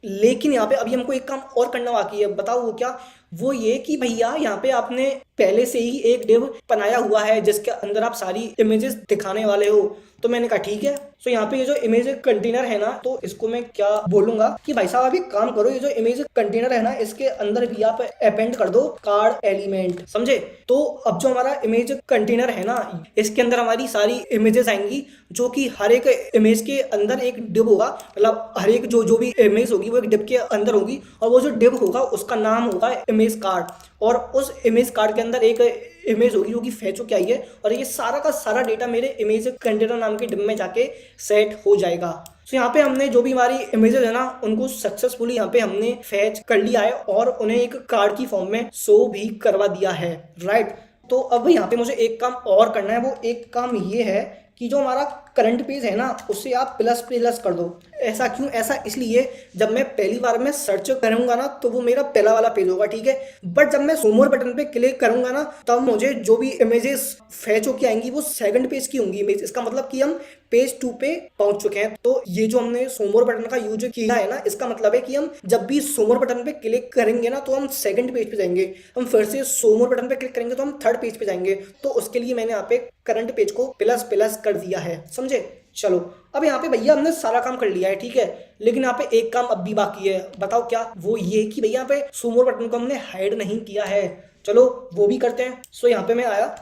लेकिन यहाँ पे अभी हमको एक काम और करना बाकी है। बताओ वो क्या? वो ये कि भैया यहाँ पे आपने पहले से ही एक डिव बनाया हुआ है जिसके अंदर आप सारी इमेजेस दिखाने वाले हो। तो मैंने कहा ठीक है। तो यहाँ पे ये जो इमेज कंटेनर है ना, तो इसको मैं क्या बोलूंगा कि भाई साहब अभी काम करो, ये जो इमेज कंटेनर है ना इसके अंदर भी आप अपेंड कर दो कार्ड एलिमेंट। समझे? तो अब जो हमारा इमेज कंटेनर है ना, इसके अंदर हमारी सारी इमेजेस आएंगी जो कि हर एक इमेज के अंदर एक डिव होगा। मतलब हर एक जो भी इमेज होगी वो एक डिव के अंदर होगी, और वो जो डिव होगा उसका नाम होगा इमेज कार्ड। और उस इमेज कार्ड के अंदर एक इमेज होगी जो कि फैच होके आई है, और ये सारा का सारा डेटा मेरे इमेज कंटेनर नाम के डिव में जाके सेट हो जाएगा। तो यहाँ पे हमने जो भी हमारी इमेजेस है ना उनको सक्सेसफुली यहाँ पे हमने फैच कर लिया है और उन्हें एक कार्ड की फॉर्म में शो भी करवा दिया है। राइट? तो अब यहाँ पे मुझे एक काम और करना है। वो एक काम ये है कि जो हमारा करंट पेज है ना उसे आप प्लस प्लस कर दो। ऐसा क्यों? ऐसा इसलिए जब मैं पहली बार में सर्च करूंगा ना तो वो मेरा पहला वाला पेज होगा। ठीक है, बट जब मैं शो मोर बटन पे क्लिक करूंगा ना तब मुझे जो भी इमेजेस फैच होके आएंगी वो सेकंड पेज की होंगी इमेज। इसका मतलब कि हम पेज 2 पे पहुंच चुके हैं। तो ये जो हमने शो मोर बटन का यूज किया है ना, इसका मतलब है कि हम जब भी शो मोर बटन पे क्लिक करेंगे ना तो हम सेकंड पेज पे जाएंगे, हम फिर से शो मोर बटन पे क्लिक करेंगे तो हम थर्ड पेज पे जाएंगे। तो उसके लिए मैंने यहाँ पे करंट पेज को प्लस प्लस कर दिया है। समझे? चलो अब यहाँ पे भैया हमने सारा काम कर लिया है। ठीक है, लेकिन यहाँ पे एक काम अब भी बाकी है। बताओ क्या? वो ये कि भैया यहाँ पे शो मोर बटन को हमने हाइड नहीं किया है। चलो वो भी करते हैं। सो यहाँ पे मैं आया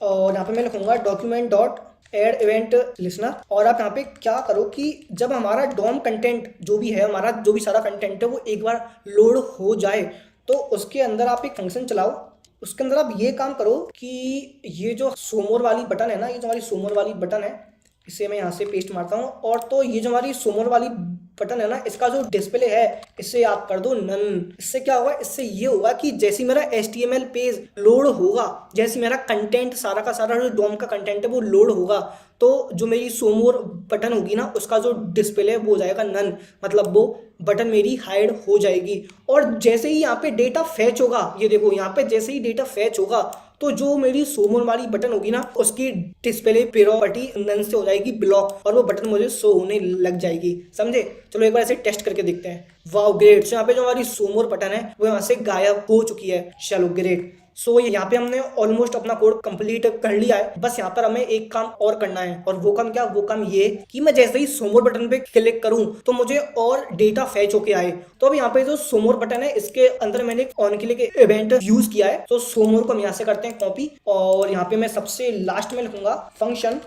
और यहाँ पे मैं लिखूंगा document dot add event listener. और आप यहाँ पे क्या करो कि जब हमारा डॉम कंटेंट जो भी है, हमारा जो भी सारा कंटेंट है वो एक बार लोड हो जाए तो उसके अंदर आप एक फंक्शन चलाओ। उसके अंदर आप ये काम करो कि ये जो शो मोर वाली बटन है ना, ये जो हमारी शो मोर वाली बटन है, इसे मैं यहाँ से पेस्ट मारता हूँ। और तो ये जो हमारी शो मोर वाली बटन है ना, इसका जो डिस्प्ले है इसे आप कर दो नन। इससे क्या होगा? इससे ये होगा कि जैसे मेरा HTML पेज लोड होगा, जैसे मेरा कंटेंट सारा का सारा जो डॉम का कंटेंट है वो लोड होगा, तो जो मेरी शो मोर बटन होगी ना उसका जो डिस्प्ले है वो हो जाएगा नन। मतलब वो बटन मेरी हाइड हो जाएगी। और जैसे ही यहाँ पे डेटा फैच होगा, ये देखो यहाँ पे जैसे ही डेटा फैच होगा तो जो मेरी शो मोर वाली बटन होगी ना उसकी डिस्प्ले प्रॉपर्टी नन से हो जाएगी ब्लॉक, और वो बटन मुझे शो होने लग जाएगी। समझे? चलो एक बार ऐसे टेस्ट करके देखते हैं। Wow great! यहाँ पे जो हमारी शो मोर बटन है वो यहाँ से गायब हो चुकी है। चलो ग्रेट। सो यहाँ पे हमने ऑलमोस्ट अपना कोड कंप्लीट कर लिया है। बस यहाँ पर हमें एक काम और करना है, और वो काम क्या, वो काम ये कि मैं जैसे ही शो मोर बटन पे क्लिक करूं तो मुझे और डेटा फेच होके आए। तो अब यहाँ पे जो शो मोर बटन है इसके अंदर मैंने एक ऑन के लिए इवेंट यूज किया है। तो शो मोर को हम यहाँ से करते हैं कॉपी, और यहाँ पे मैं सबसे लास्ट में लिखूंगा फंक्शन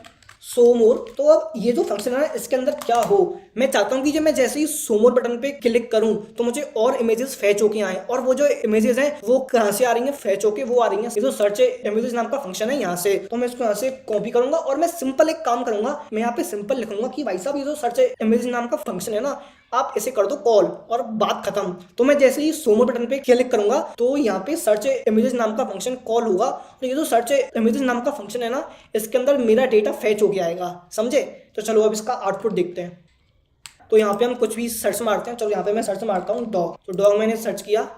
शो मोर। तो अब ये जो फंक्शन है इसके अंदर क्या हो, मैं चाहता हूँ कि जब मैं जैसे ही शो मोर बटन पे क्लिक करूं तो मुझे और इमेजेस फेच होके आए, और वो जो इमेजेस हैं वो कहाँ से आ रही हैं, फेच होके वो आ रही हैं ये जो सर्च इमेजेस नाम का फंक्शन है यहाँ से। तो मैं इसको यहाँ से कॉपी करूंगा, और मैं सिंपल एक काम करूंगा, मैं यहाँ पे सिंपल लिखूंगा कि भाई साहब ये जो सर्च इमेजेस नाम का फंक्शन है ना, आप इसे कर दो कॉल, और बात खत्म। तो मैं जैसे ही शो मोर बटन पे क्लिक करूंगा तो यहाँ पे सर्च इमेजेस नाम का फंक्शन कॉल होगा, और ये जो सर्च इमेजेस नाम का फंक्शन है ना, इसके अंदर मेरा डेटा फेच हो गया आएगा, समझे। तो चलो अब इसका आउटपुट देखते हैं। तो यहाँ पे हम कुछ भी सर्च मारते हैं। चलो यहाँ पे मैं सर्च मारता हूँ डॉग। तो डॉग मैंने सर्च किया,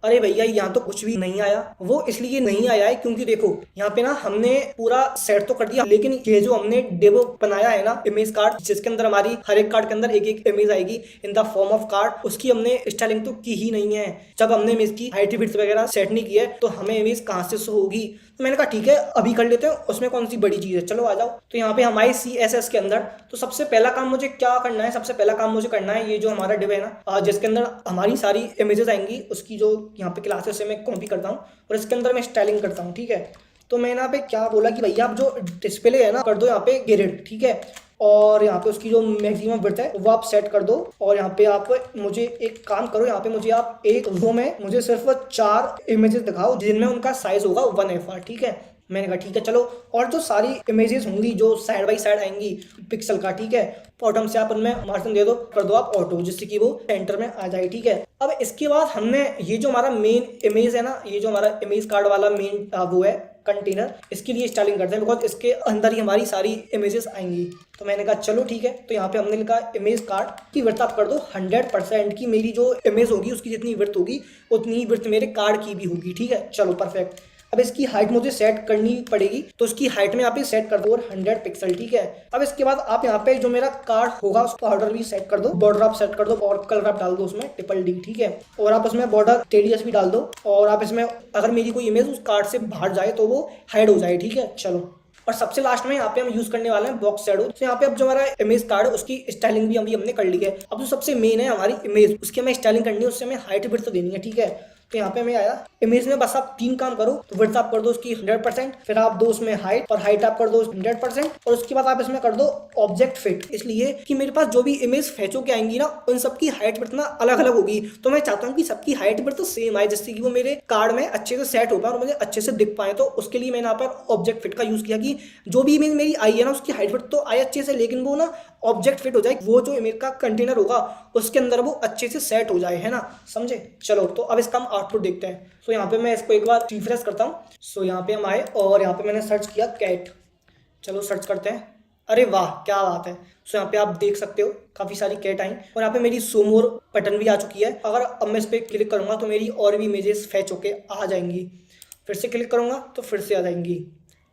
अरे भैया यहाँ तो कुछ भी नहीं आया। वो इसलिए नहीं आया है क्योंकि देखो यहाँ पे ना हमने पूरा सेट तो कर दिया, लेकिन ये जो हमने डिव बनाया है ना इमेज कार्ड, जिसके अंदर हमारी हर एक कार्ड के अंदर एक एक इमेज आएगी in the form of card, उसकी हमने स्टाइलिंग तो की ही नहीं है। जब हमने इमेज की हाइट विड्थ वगैरह सेट नहीं की है तो हमें इमेज कहाँ से शो होगी। तो मैंने कहा ठीक है अभी कर लेते हैं, उसमें कौन सी बड़ी चीज़ है, चलो आ जाओ। तो यहाँ पे हमारे CSS के अंदर तो सबसे पहला काम मुझे क्या करना है, सबसे पहला काम मुझे करना है ये जो हमारा डिव है ना, जिसके अंदर हमारी सारी इमेजेस आएंगी, उसकी जो यहाँ पे क्लासेस से मैं कॉपी करता हूँ और इसके अंदर मैं स्टाइलिंग करता हूँ, ठीक है। तो मैंने यहाँ पे क्या बोला कि भैया आप जो डिस्प्ले है ना कर दो यहाँ पे ग्रिड, ठीक है, और यहाँ पे उसकी जो मैक्सिमम विड्थ है वो आप सेट कर दो। और यहाँ पे आप मुझे एक काम करो, यहाँ पे मुझे आप एक रो में मुझे सिर्फ 4 इमेजेस दिखाओ जिनमें उनका साइज होगा 1FR, ठीक है। मैंने कहा ठीक है चलो, और जो सारी इमेजेस होंगी जो साइड बाई साइड आएंगी पिक्सल का, ठीक है, बॉटम से आप उनमें मार्जिन दे दो, कर दो आप ऑटो, जिससे कि वो सेंटर में आ जाए, ठीक है। अब इसके बाद हमने ये जो हमारा मेन इमेज है ना, ये जो हमारा इमेज कार्ड वाला मेन वो है कंटेनर, इसके लिए स्टाइलिंग करते हैं बिकॉज इसके अंदर ही हमारी सारी इमेजेस आएंगी। तो मैंने कहा चलो ठीक है। तो यहाँ पे हमने लिखा इमेज कार्ड की विड्थ आप कर दो 100%, की मेरी जो इमेज होगी उसकी जितनी विड्थ होगी उतनी ही विड्थ मेरे कार्ड की भी होगी, ठीक है। चलो परफेक्ट। अब इसकी हाइट मुझे सेट करनी पड़ेगी, तो उसकी हाइट में यहाँ पे सेट कर दो 100 पिक्सल, ठीक है। अब इसके बाद आप यहाँ पे जो मेरा कार्ड होगा उसका ऑर्डर भी सेट कर दो, बॉर्डर आप सेट कर दो और कलर आप डाल दो उसमें DDD, ठीक है। और आप उसमें बॉर्डर TDS भी डाल दो, और आप इसमें अगर मेरी कोई इमेज उस कार्ड से बाहर जाए तो वो हाइड हो जाए, ठीक है। चलो, और सबसे लास्ट में यहाँ पे हम यूज करने वाले हैं बॉक्स शैडो। तो यहाँ पे अब जो हमारा इमेज कार्ड है उसकी स्टाइलिंग भी हमने कर ली है। अब जो सबसे मेन है हमारी इमेज, उसकी हमें स्टाइलिंग करनी है, उससे हमें हाइट विड्थ तो देनी है, ठीक है। तो यहाँ पे हमें आया इमेज में बस आप 3 काम करो। तो विड्थ आप कर दो उसकी 100%, फिर आप दो उसमें हाइट, और हाइट आप कर दो 100%, और उसके बाद आप इसमें कर दो ऑब्जेक्ट फिट, इसलिए कि मेरे पास जो भी इमेज फेचो के आएंगी ना उन सबकी हाइट विड्थ ना अलग अलग होगी। तो मैं चाहता हूँ कि सबकी हाइट विड्थ तो सेम आए, जिससे कि वो मेरे कार्ड में अच्छे से सेट हो पाए और मुझे अच्छे से दिख पाए। तो उसके लिए मैंने यहाँ पर ऑब्जेक्ट फिट का यूज किया कि जो भी इमेज मेरी आई है ना उसकी हाइट विड्थ तो आए अच्छे से, लेकिन वो ना ऑब्जेक्ट फिट हो जाए, वो जो इमेज का कंटेनर होगा उसके अंदर वो अच्छे से सेट हो जाए, है ना, समझे। चलो तो अब इसका हम आउटपुट देखते हैं। सो यहाँ पे मैं इसको एक बार रिफ्रेश करता हूँ। सो यहाँ पे हम आए और यहाँ पे मैंने सर्च किया कैट। चलो सर्च करते हैं, अरे वाह क्या बात है। सो यहाँ पे आप देख सकते हो काफ़ी सारी कैट आई, और यहाँ पे मेरी शो मोर बटन भी आ चुकी है। अगर अब मैं इस पर क्लिक करूँगा तो मेरी और भी इमेजेस फेच होके आ जाएंगी, फिर से क्लिक करूँगा तो फिर से आ जाएंगी,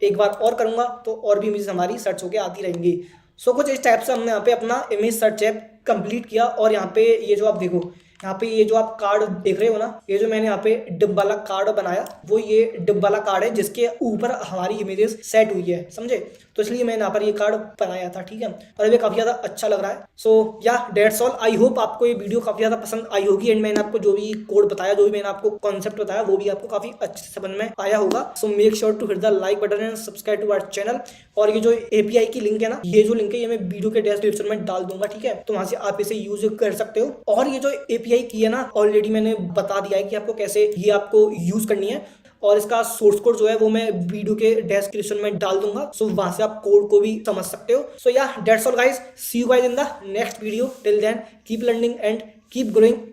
एक बार और करूँगा तो और भी इमेजेस हमारी सर्च होके आती रहेंगी। सो कुछ इस टाइप से हमने यहाँ पे अपना इमेज सर्च ऐप कंप्लीट किया। और यहाँ पे ये जो आप देखो, यहाँ पे ये जो आप कार्ड देख रहे हो ना, ये जो मैंने यहाँ पे डिब वाला कार्ड बनाया, वो ये डिब वाला कार्ड है जिसके ऊपर हमारी इमेजेस सेट हुई है, समझे। तो इसलिए मैंने यहाँ पर ये कार्ड बनाया था, ठीक है, और ये काफ़ी ज़्यादा अच्छा लग रहा है। सो या डेट्स ऑल। आई होप आपको ये वीडियो काफ़ी ज़्यादा पसंद आई होगी, एंड मैंने आपको जो भी कोड बताया, जो भी मैंने आपको कॉन्सेप्ट बताया, वो भी आपको काफ़ी अच्छे से समझ में आया होगा। So make sure to hit the like button and subscribe to our channel. और ये जो API की लिंक है ना, ये जो लिंक है ये मैं वीडियो के डिस्क्रिप्शन में डाल दूंगा, ठीक है, तो वहाँ से आप इसे यूज कर सकते हो। और ये जो API की है ना, ऑलरेडी मैंने बता दिया है कि आपको कैसे ये आपको यूज करनी है, और इसका सोर्स कोड जो है वो मैं वीडियो के डिस्क्रिप्शन में डाल दूंगा। सो वहां से आप कोड को भी समझ सकते हो। So yeah that's all guys, see you guys in the next video. Till then keep learning and keep growing.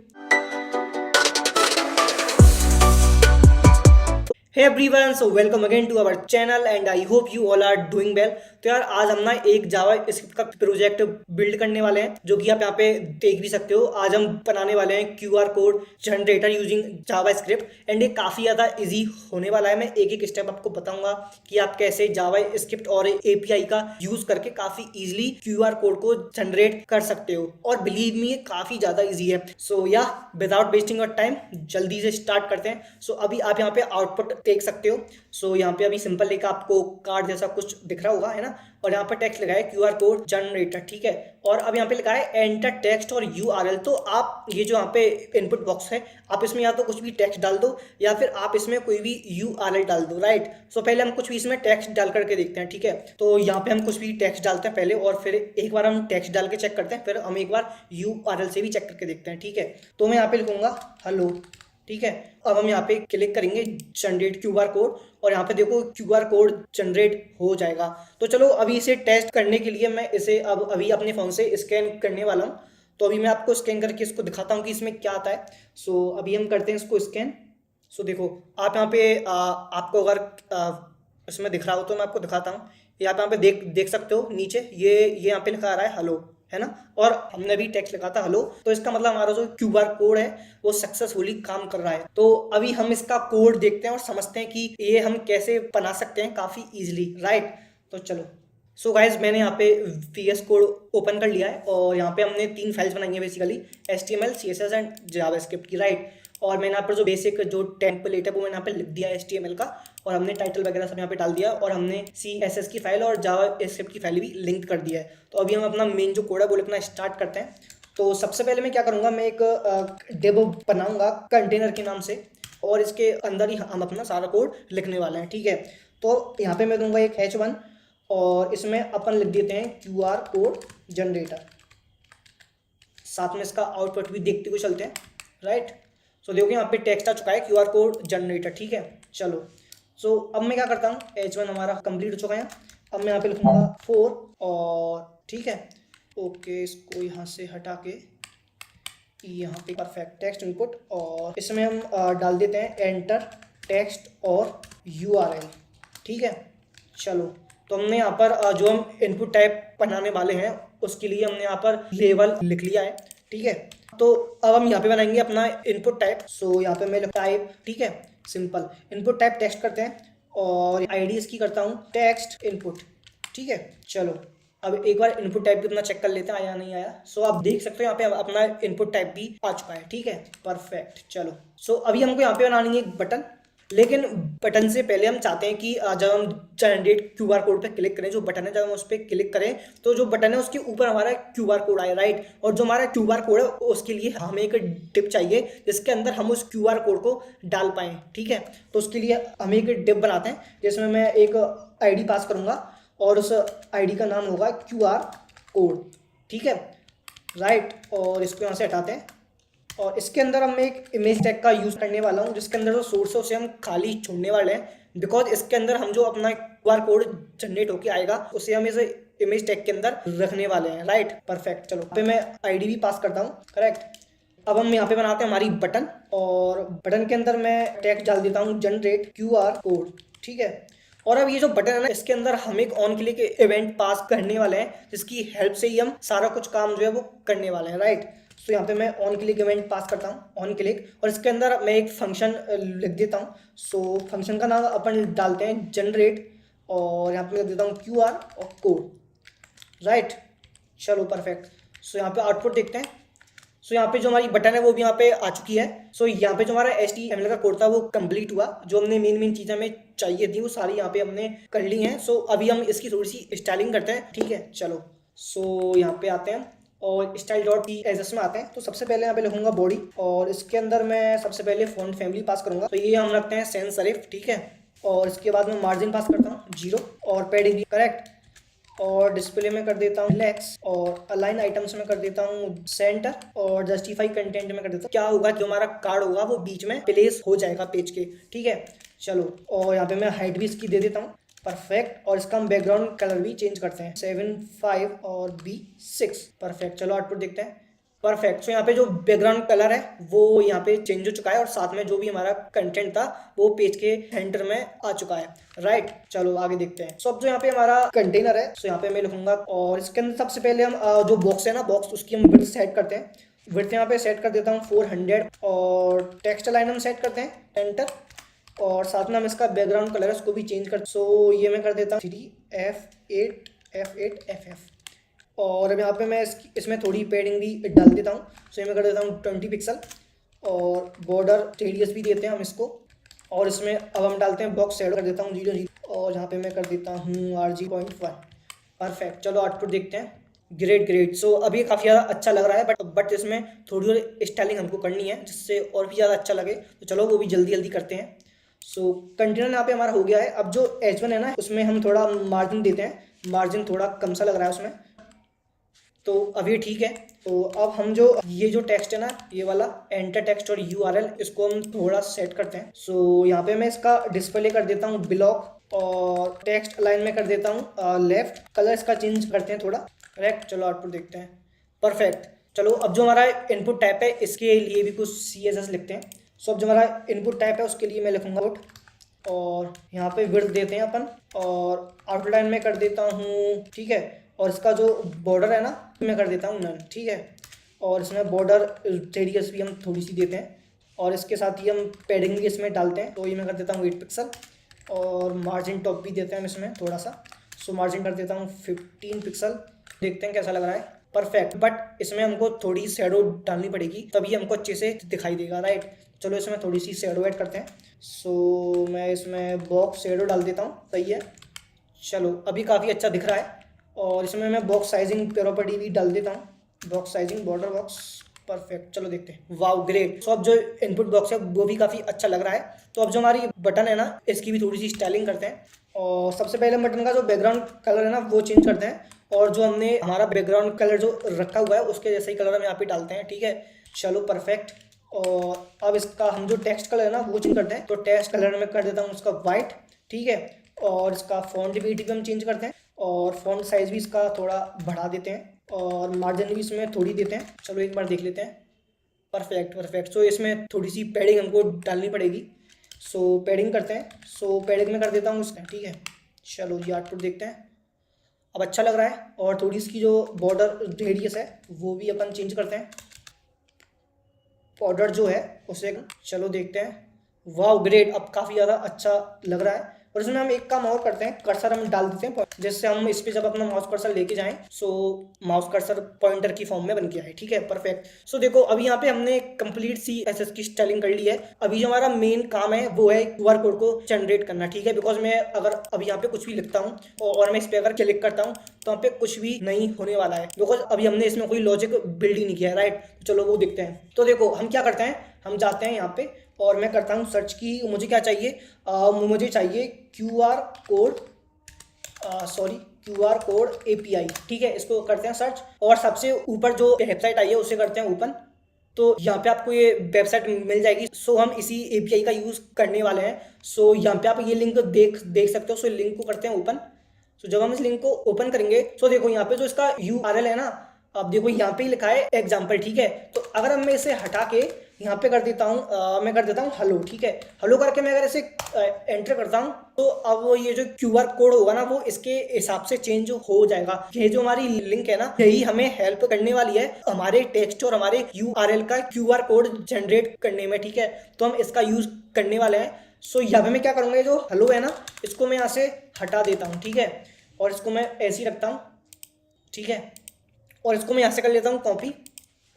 Hey everyone, so welcome again to our channel and I hope you all are doing well। तो यार आज हम ना एक जावा script का project build करने वाले हैं, जो कि आप यहाँ पे देख भी सकते हो। आज हम बनाने वाले हैं QR code generator using Java script, and ये काफ़ी ज़्यादा इजी होने वाला है। मैं एक एक स्टेप आपको बताऊंगा कि आप कैसे जावा स्क्रिप्ट और API का यूज करके काफ़ी ईजिली QR कोड को जनरेट कर सकते हो, और बिलीव मी ये काफ़ी ज़्यादा ईजी है। सो या विदाउट वेस्टिंग योर टाइम जल्दी से स्टार्ट करते हैं। सो अभी आप यहाँ पे आउटपुट देख सकते हो। सो यहाँ पे अभी सिंपल एक आपको कार्ड जैसा कुछ दिख रहा होगा, है ना, और यहाँ पर टेक्स्ट लगा है QR कोड जनरेटर, ठीक है। और अब यहाँ पे लिखा है एंटर टेक्स्ट और URL। तो आप ये जो यहाँ पे इनपुट बॉक्स है, आप इसमें या तो कुछ भी टेक्स्ट डाल दो या फिर आप इसमें कोई भी URL डाल दो, राइट। सो पहले हम कुछ भी इसमें टेक्स्ट डाल करके देखते हैं, ठीक है। तो यहाँ पे हम कुछ भी टेक्स्ट डालते हैं पहले, और फिर एक बार हम टेक्स्ट डाल के चेक करते हैं, फिर हम एक बार URL से भी चेक करके देखते हैं, ठीक है। तो मैं यहाँ पे लिखूंगा हेलो, ठीक है। अब हम यहाँ पे क्लिक करेंगे जनरेट QR कोड, और यहाँ पे देखो QR कोड जनरेट हो जाएगा। तो चलो अभी इसे टेस्ट करने के लिए मैं इसे अब अभी अपने फ़ोन से स्कैन करने वाला हूँ। तो अभी मैं आपको स्कैन करके इसको दिखाता हूँ कि इसमें क्या आता है। सो अभी हम करते हैं इसको स्कैन। सो देखो आप यहाँ पे आपको अगर इसमें दिख रहा हो तो मैं आपको दिखाता हूँ। यहाँ पे देख सकते हो नीचे ये यहाँ पे लिखा आ रहा है हेलो, है ना, और हमने भी टेक्स्ट लिखा था हेलो। तो इसका मतलब हमारा जो QR कोड है वो सक्सेसफुली काम कर रहा है। तो अभी हम इसका कोड देखते हैं और समझते हैं कि ये हम कैसे बना सकते हैं काफ़ी इजीली, राइट। तो चलो, सो गाइज मैंने यहाँ पे VS कोड ओपन कर लिया है, और यहाँ पे हमने 3 फाइल्स बनाई हैं basically, HTML, CSS and JavaScript की, राइट। और मैंने यहाँ पर जो बेसिक जो टेम्पलेट है वो मैंने यहाँ पे लिख दिया है HTML का, और हमने टाइटल वगैरह सब यहाँ पे डाल दिया, और हमने CSS की फाइल और जावास्क्रिप्ट की फाइल भी लिंक कर दिया है। तो अभी हम अपना मेन जो कोड है वो लिखना स्टार्ट करते हैं। तो सबसे पहले मैं क्या करूँगा, मैं एक डिव बनाऊँगा कंटेनर के नाम से, और इसके अंदर ही हम अपना सारा कोड लिखने वाले हैं, ठीक है। तो यहाँ पे मैं दूंगा एक H1, और इसमें अपन लिख देते हैं QR कोड जनरेटर, साथ में इसका आउटपुट भी देखते हुए चलते हैं, राइट। सो देखो यहाँ पे टेक्स्ट आ चुका है QR कोड जनरेटर, ठीक है। चलो, सो अब मैं क्या करता हूँ, H1 हमारा कंप्लीट हो चुका है। अब मैं यहाँ पे लिखूँगा 4, और ठीक है, ओके, इसको यहाँ से हटा के यहाँ पे परफेक्ट टेक्स्ट इनपुट, और इसमें हम डाल देते हैं एंटर टेक्स्ट और URL, ठीक है। चलो, तो हमने यहाँ पर जो हम इनपुट टाइप बनाने वाले हैं उसके लिए हमने यहाँ पर लेवल लिख लिया है, ठीक है। तो अब हम यहाँ पे बनाएंगे अपना इनपुट टाइप। सो यहाँ पे मैं टाइप, ठीक है, सिंपल इनपुट टाइप टेक्स्ट करते हैं, और ID इसकी करता हूँ टेक्स्ट इनपुट, ठीक है। चलो, अब एक बार इनपुट टाइप भी अपना चेक कर लेते हैं आया नहीं आया। सो आप देख सकते हो यहाँ पे अपना इनपुट टाइप भी आ चुका है, ठीक है, परफेक्ट। चलो, सो अभी हमको यहाँ पे बनानी है एक बटन, लेकिन बटन से पहले हम चाहते हैं कि जब हम जनरेट QR कोड पे क्लिक करें, जो बटन है जब हम उस पर क्लिक करें तो जो बटन है उसके ऊपर हमारा QR कोड आए, राइट। और जो हमारा QR कोड है उसके लिए हमें एक डिप चाहिए जिसके अंदर हम उस QR कोड को डाल पाएँ, ठीक है। तो उसके लिए हम एक डिप बनाते हैं जिसमें मैं एक ID पास करूँगा, और उस ID का नाम होगा QR कोड, ठीक है, राइट। और इसको यहाँ से हटाते हैं, और इसके अंदर हम एक इमेज टैग का यूज़ करने वाला हूँ, जिसके अंदर जो सोर्स है उसे हम खाली छोड़ने वाले हैं, बिकॉज इसके अंदर हम जो अपना QR कोड जनरेट होके आएगा उसे हम इसे इमेज टैग के अंदर रखने वाले हैं, राइट, परफेक्ट। चलो, पे मैं ID भी पास करता हूँ, करेक्ट। अब हम यहाँ पे बनाते हैं हमारी बटन, और बटन के अंदर मैं टैग डाल देता हूँ जनरेट QR कोड, ठीक है। और अब ये जो बटन है ना, इसके अंदर हम एक ऑन क्लिक इवेंट पास करने वाले हैं, जिसकी हेल्प से ही हम सारा कुछ काम जो है वो करने वाले हैं, राइट। तो यहाँ पे मैं ऑन क्लिक इवेंट पास करता हूँ, ऑन क्लिक, और इसके अंदर मैं एक फंक्शन लिख देता हूँ। सो फंक्शन का नाम अपन डालते हैं जनरेट, और यहाँ पे लिख देता हूँ QR और कोड, राइट। चलो, परफेक्ट। सो यहाँ पे आउटपुट देखते हैं। सो यहाँ पे जो हमारी बटन है वो भी यहाँ पे आ चुकी है। सो यहाँ पे जो हमारा HTML का कोड था वो कंप्लीट हुआ, जो हमने मेन चीज़ें हमें चाहिए थी वो सारी यहाँ पे हमने कर ली हैं। सो अभी हम इसकी थोड़ी सी स्टाइलिंग करते हैं, ठीक है। चलो, सो यहाँ पे आते हैं और style.css में आते हैं। तो सबसे पहले यहाँ पे लिखूंगा बॉडी, और इसके अंदर मैं सबसे पहले फॉन्ट फैमिली पास करूंगा। तो ये हम रखते हैं सैंस सेरिफ, ठीक है। और इसके बाद मैं मार्जिन पास करता हूँ 0, और पैडिंग भी करेक्ट, और डिस्प्ले में कर देता हूँ रिलैक्स, और अलाइन आइटम्स में कर देता हूँ सेंटर, और जस्टिफाई कंटेंट में कर देता हूँ। क्या होगा, जो हमारा कार्ड होगा वो बीच में प्लेस हो जाएगा पेज के, ठीक है। चलो, और यहाँ पे मैं हाइट भी इसकी दे देता हूँ, परफेक्ट। और इसका हम बैकग्राउंड कलर भी चेंज करते हैं 7/5 और B6, परफेक्ट। चलो आउटपुट देखते हैं, परफेक्ट। सो यहाँ पे जो बैकग्राउंड कलर है वो यहाँ पे चेंज हो चुका है, और साथ में जो भी हमारा कंटेंट था वो पेज के सेंटर में आ चुका है, राइट। चलो आगे देखते हैं। सो अब जो यहाँ पे हमारा कंटेनर है, सो यहाँ पे मैं लिखूंगा, और इसके अंदर सबसे पहले हम जो बॉक्स है ना, बॉक्स उसकी हम विड्थ सेट करते हैं। विड्थ यहाँ पे सेट कर देता हूँ 400, और टेक्स्ट लाइन हम सेट करते हैं एंटर, और साथ में हम इसका बैकग्राउंड कलर है उसको भी चेंज कर। सो ये मैं कर देता हूँ 3F8FF, और अब यहाँ पे मैं इसमें थोड़ी पेडिंग भी डाल देता हूँ। सो ये मैं कर देता हूँ 20 पिक्सल, और बॉर्डर रेडियस भी देते हैं हम इसको, और इसमें अब हम डालते हैं बॉक्स शेडो कर देता हूँ 0 और यहाँ पे मैं कर देता हूँ RG.1। परफेक्ट, चलो आउटपुट देखते हैं। Great great. सो अभी काफ़ी ज़्यादा अच्छा लग रहा है, बट इसमें थोड़ी थोड़ी स्टाइलिंग हमको करनी है जिससे और भी ज़्यादा अच्छा लगे, तो चलो वो भी जल्दी जल्दी करते हैं। सो कंटेनर यहाँ पे हमारा हो गया है। अब जो H1 है ना, उसमें हम थोड़ा मार्जिन देते हैं, मार्जिन थोड़ा कम सा लग रहा है उसमें, तो अभी ठीक है। तो अब हम जो ये जो टेक्स्ट है ना, ये वाला एंटर टेक्स्ट और URL, इसको हम थोड़ा सेट करते हैं। सो यहाँ पे मैं इसका डिस्प्ले कर देता हूँ ब्लॉक और टेक्स्ट अलाइन में कर देता हूँ लेफ्ट। कलर इसका चेंज करते हैं थोड़ा। करेक्ट, चलो आउटपुट देखते हैं। परफेक्ट, चलो अब जो हमारा इनपुट टाइप है इसके लिए भी कुछ CSS लिखते हैं। सो अब जो हमारा इनपुट टाइप है उसके लिए मैं लिखूंगा आउट, और यहाँ पे विड्थ देते हैं अपन, और आउटलाइन में कर देता हूँ, ठीक है। और इसका जो बॉर्डर है ना, मैं कर देता हूँ नन, ठीक है। और इसमें बॉर्डर रेडियस भी हम थोड़ी सी देते हैं, और इसके साथ ही हम पैडिंग भी इसमें डालते हैं, तो ये मैं कर देता हूँ 8 पिक्सल। और मार्जिन टॉप भी देते हैं हम इसमें थोड़ा सा। सो मार्जिन कर देता हूँ 15 पिक्सल। देखते हैं कैसा लग रहा है। परफेक्ट, बट इसमें हमको थोड़ी शैडो डालनी पड़ेगी, तभी हमको अच्छे से दिखाई देगा, राइट। चलो इसमें थोड़ी सी शैडो ऐड करते हैं। सो मैं इसमें बॉक्स शैडो डाल देता हूँ, सही है। चलो अभी काफ़ी अच्छा दिख रहा है। और इसमें मैं बॉक्स साइजिंग प्रॉपर्टी भी डाल देता हूँ, box sizing border box. Perfect, चलो देखते हैं। Wow great. सो अब जो इनपुट बॉक्स है वो भी काफ़ी अच्छा लग रहा है। तो अब जो हमारी बटन है ना, इसकी भी थोड़ी सी स्टाइलिंग करते हैं। और सबसे पहले बटन का जो बैकग्राउंड कलर है ना, वो चेंज करते हैं, और जो हमने हमारा बैकग्राउंड कलर जो रखा हुआ है उसके जैसे ही कलर हम यहाँ पे डालते हैं, ठीक है। चलो परफेक्ट। और अब इसका हम जो टेक्स्ट कलर है ना वो चेंज करते हैं। तो टेक्स्ट कलर में कर देता हूँ उसका वाइट, ठीक है। और इसका फॉन्ट भी हम चेंज करते हैं, और फॉन्ट साइज भी इसका थोड़ा बढ़ा देते हैं, और मार्जिन भी इसमें थोड़ी देते हैं। चलो एक बार देख लेते हैं। Perfect perfect. सो इसमें थोड़ी सी पैडिंग हमको डालनी पड़ेगी। सो पैडिंग करते हैं। सो पैडिंग में कर देता हूँ इसका, ठीक है। चलो ये आउटपुट देखते हैं। अब अच्छा लग रहा है। और थोड़ी इसकी जो बॉर्डर रेडियस है वो भी अपन चेंज करते हैं, बॉर्डर जो है उसे। चलो देखते हैं। वाह ग्रेट, अब काफ़ी ज़्यादा अच्छा लग रहा है। और इसमें हम एक काम और करते हैं, कर्सर हम डाल देते हैं, जिससे हम इस पे जब अपना माउस कर्सर लेके जाएं, सो माउस कर्सर पॉइंटर की फॉर्म में बन के आए, ठीक है। परफेक्ट। सो देखो अभी यहाँ पे हमने कंप्लीट CSS की स्टाइलिंग कर ली है। अभी जो हमारा मेन काम है वो है QR कोड को जनरेट करना, ठीक है। बिकॉज मैं अगर अभी यहाँ पे कुछ भी लिखता हूँ और मैं इस पर अगर क्लिक करता हूँ तो यहाँ पे कुछ भी नहीं होने वाला है, बिकॉज अभी हमने इसमें कोई लॉजिक बिल्ड ही नहीं किया है, राइट। चलो वो देखते हैं। तो देखो हम क्या करते हैं, हम जाते हैं यहाँ पे और मैं करता हूँ सर्च की। मुझे क्या चाहिए, मुझे चाहिए QR code, QR code API, ठीक है। इसको करते हैं सर्च, और सबसे ऊपर जो वेबसाइट आई है उसे करते हैं ओपन। तो यहाँ पे आपको ये वेबसाइट मिल जाएगी। सो हम इसी API का यूज़ करने वाले हैं। सो यहाँ पे आप ये लिंक देख सकते हो। सो लिंक को करते हैं ओपन। सो जब हम इस लिंक को ओपन करेंगे, सो देखो यहाँ पे जो इसका URL है ना, अब देखो यहाँ पे ही लिखा है एग्जाम्पल, ठीक है। तो अगर मैं इसे हटा के यहाँ पे कर देता हूँ, मैं कर देता हूँ हेलो, ठीक है। हेलो करके मैं अगर इसे एंटर करता हूँ, तो अब ये जो QR कोड होगा ना वो इसके हिसाब से चेंज हो जाएगा। ये जो हमारी लिंक है ना, यही हमें हेल्प करने वाली है हमारे टेक्स्ट और हमारे URL का QR कोड जनरेट करने में, ठीक है। तो हम इसका यूज करने वाले हैं। सो यहाँ पे मैं क्या करूँगा, जो हेलो है ना, इसको मैं यहाँ से हटा देता हूँ, ठीक है। और इसको मैं ऐसे ही रखता हूँ, ठीक है। और इसको मैं यहाँ से कर लेता हूँ कॉपी,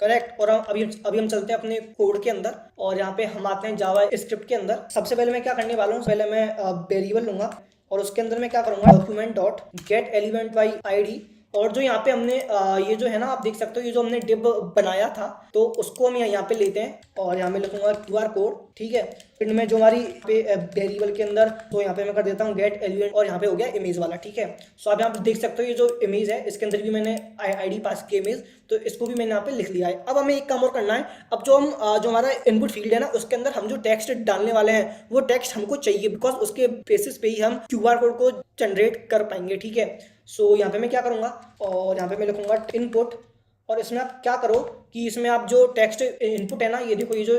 करेक्ट। और अभी हम चलते हैं अपने कोड के अंदर, और यहाँ पे हम आते हैं जावा स्क्रिप्ट के अंदर। सबसे पहले मैं क्या करने वाला हूँ, पहले मैं वेरिएबल लूंगा, और उसके अंदर मैं क्या करूँगा, document dot gate element by ID। और जो यहाँ पे हमने ये जो है ना, आप देख सकते हो, ये जो हमने डिव बनाया था, तो उसको हम यहाँ पे लेते हैं, और यहाँ पे लिखूंगा QR कोड, ठीक है। फिर मैं जो हमारी वेरिएबल के अंदर, तो यहाँ पे मैं कर देता हूँ गेट एलिमेंट, और यहाँ पे हो गया इमेज वाला, ठीक है। सो आप यहाँ पे देख सकते हो, ये जो इमेज है इसके अंदर भी मैंने ID पास की इमेज, तो इसको भी मैंने यहाँ पे लिख लिया है। अब हमें एक काम और करना है। अब जो हम जो हमारा इनपुट फील्ड है ना, उसके अंदर हम जो टेक्स्ट डालने वाले हैं वो टेक्स्ट हमको चाहिए, बिकॉज उसके बेसिस पे ही हम QR कोड को जनरेट कर पाएंगे, ठीक है। सो यहाँ पे मैं क्या करूँगा, और यहाँ पे मैं लिखूंगा इनपुट, और इसमें आप क्या करो कि इसमें आप जो टेक्स्ट इनपुट है ना, ये देखो, ये जो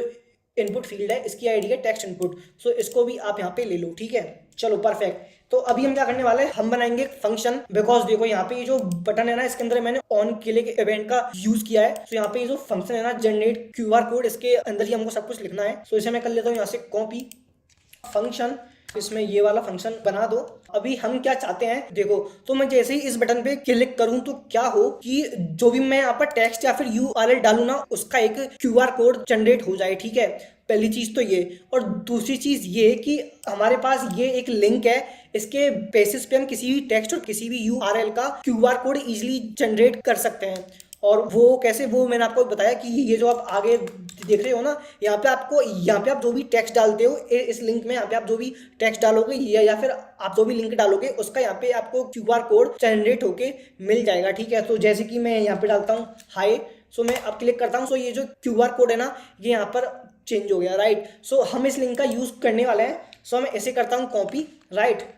इनपुट फील्ड है इसकी ID है टेक्स्ट इनपुट। सो इसको भी आप यहाँ पे ले लो, ठीक है। चलो परफेक्ट। तो अभी हम क्या करने वाले हैं, हम बनाएंगे फंक्शन, बिकॉज देखो यहाँ पे ये जो बटन है ना, इसके अंदर मैंने ऑन के लिए इवेंट का यूज किया है। तो यहाँ पे ये जो फंक्शन है ना, जनरेट QR कोड, इसके अंदर ही हमको सब कुछ लिखना है। सो इसे मैं कर लेता हूँ यहाँ से कॉपी फंक्शन, इसमें ये वाला फंक्शन बना दो। अभी हम क्या चाहते हैं देखो, तो मैं जैसे ही इस बटन पे क्लिक करूं तो क्या हो कि जो भी मैं यहाँ पर टेक्स्ट या फिर URL डालू ना, उसका एक QR कोड जनरेट हो जाए। ठीक है, पहली चीज तो ये। और दूसरी चीज ये कि हमारे पास ये एक लिंक है, इसके बेसिस पे हम किसी भी टेक्स्ट और किसी भी URL का QR कोड इजीली जनरेट कर सकते हैं। और वो कैसे, वो मैंने आपको बताया कि ये जो आप आगे देख रहे हो ना, यहाँ पे आप जो भी टेक्स्ट डालते हो इस लिंक में, यहाँ पे आप जो भी टेक्स्ट डालोगे या फिर आप जो भी लिंक डालोगे उसका यहाँ पे आपको QR कोड जनरेट होके मिल जाएगा। ठीक है, तो जैसे कि मैं यहाँ पे डालता हूँ हाय, सो मैं अब क्लिक करता हूँ, सो ये जो QR कोड है ना ये यहाँ पर चेंज हो गया। राइट, सो हम इस लिंक का यूज करने वाले हैं। सो मैं ऐसे करता हूँ कॉपी। राइट,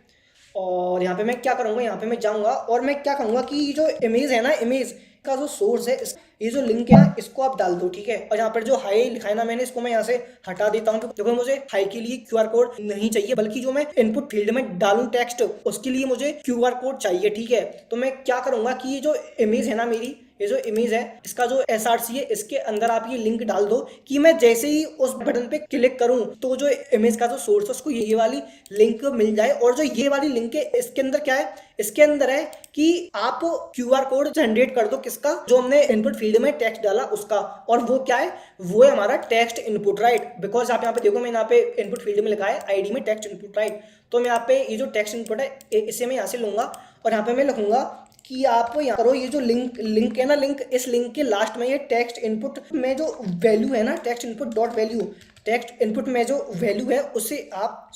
और यहाँ पे मैं क्या करूँगा, यहाँ पे मैं जाऊँगा और मैं क्या कहूँगा कि ये जो इमेज है ना, इमेज का जो सोर्स है, ये जो लिंक है ना इसको आप डाल दो। ठीक है, और यहाँ पर जो हाई लिखा है ना मैंने, इसको मैं यहाँ से हटा देता हूँ क्योंकि मुझे हाई के लिए QR कोड नहीं चाहिए, बल्कि जो मैं इनपुट फील्ड में डालूं टेक्स्ट उसके लिए मुझे QR कोड चाहिए। ठीक है, तो मैं क्या करूँगा कि ये जो इमेज है ना मेरी, ये जो इमेज है इसका जो SRC है, इसके अंदर आप ये लिंक डाल दो कि मैं जैसे ही उस बटन पे क्लिक करूं तो जो इमेज का जो सोर्स है उसको ये वाली लिंक मिल जाए। और जो ये वाली लिंक है इसके अंदर क्या है, इसके अंदर है कि आप QR कोड जनरेट कर दो, किसका, जो हमने इनपुट फील्ड में टेक्स्ट डाला उसका। और वो क्या है, वो है हमारा टेक्स्ट इनपुट। राइट, बिकॉज आप यहाँ पे देखो, मैंने यहाँ पे इनपुट फील्ड में लिखा है ID में टेक्स्ट इनपुट। राइट, तो मैं यहाँ पे ये जो टेक्स्ट इनपुट है इसे मैं यहाँ से लूंगा और यहाँ पे मैं लिखूंगा कि आप यहाँ करो, ये जो लिंक है ना, इस लिंक के लास्ट में ये टेक्स्ट इनपुट में जो वैल्यू है ना, text input dot value, text input में जो वैल्यू है उसे आप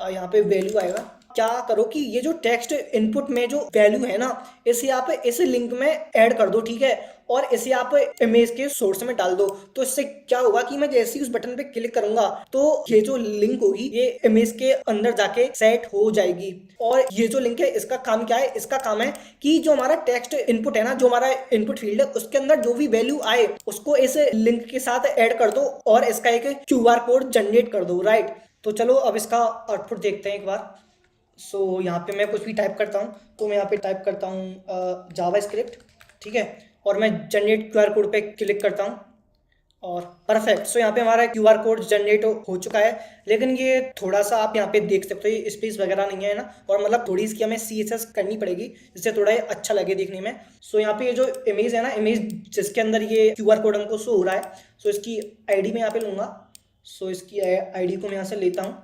यहाँ पे वैल्यू आएगा। क्या करो कि ये जो टेक्स्ट इनपुट में जो वैल्यू है ना, इसे आप इस लिंक में ऐड कर दो। ठीक है, और इसे आप इमेज के सोर्स में डाल दो। तो इससे क्या होगा कि मैं जैसे ही उस बटन पे क्लिक करूंगा तो ये जो लिंक होगी ये इमेज के अंदर जाके सेट हो जाएगी। और ये जो लिंक है इसका काम क्या है, इसका काम है कि जो हमारा टेक्स्ट इनपुट है ना, जो हमारा इनपुट फील्ड है, उसके अंदर जो भी वैल्यू आए उसको इस लिंक के साथ ऐड कर दो और इसका एक QR कोड जनरेट कर दो। राइट, तो चलो अब इसका आउटपुट देखते हैं एक बार। सो यहाँ पे मैं कुछ भी टाइप करता हूँ, तो मैं यहाँ पे टाइप करता हूँ जावास्क्रिप्ट। ठीक है, और मैं जनरेट QR कोड पे क्लिक करता हूँ और परफेक्ट। सो यहाँ पे हमारा QR कोड जनरेट हो चुका है। लेकिन ये थोड़ा सा आप यहाँ पे देख सकते हो, ये स्पेस वगैरह नहीं है ना, और मतलब थोड़ी इसकी हमें CSS करनी पड़ेगी जिससे थोड़ा अच्छा लगे देखने में। सो यहाँ पे ये जो इमेज है ना, इमेज जिसके अंदर ये QR कोड हमको शो हो रहा है, सो इसकी ID में यहाँ पे लूँगा। सो इसकी ID को मैं यहाँ से लेता हूँ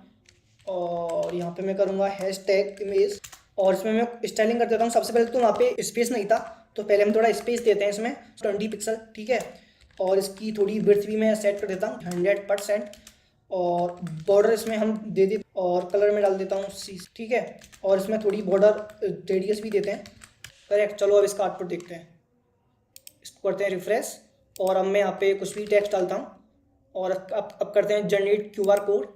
और यहाँ पे मैं करूँगा #इमेज और इसमें मैं स्टाइलिंग कर देता हूँ। सबसे पहले तो वहाँ पे स्पेस नहीं था, तो पहले हम थोड़ा स्पेस देते हैं इसमें 20 पिक्सल। ठीक है, और इसकी थोड़ी विड्थ भी मैं सेट कर देता हूँ 100%। और बॉर्डर इसमें हम दे देते और कलर में डाल देता हूँ C। ठीक है, और इसमें थोड़ी बॉर्डर रेडियस भी देते हैं। करेक्ट, चलो अब इसका आउटपुट देखते हैं। इसको करते हैं रिफ्रेश और अब मैं यहाँ पे कुछ भी टेक्स्ट डालता हूँ और अब करते हैं जनरेट QR कोड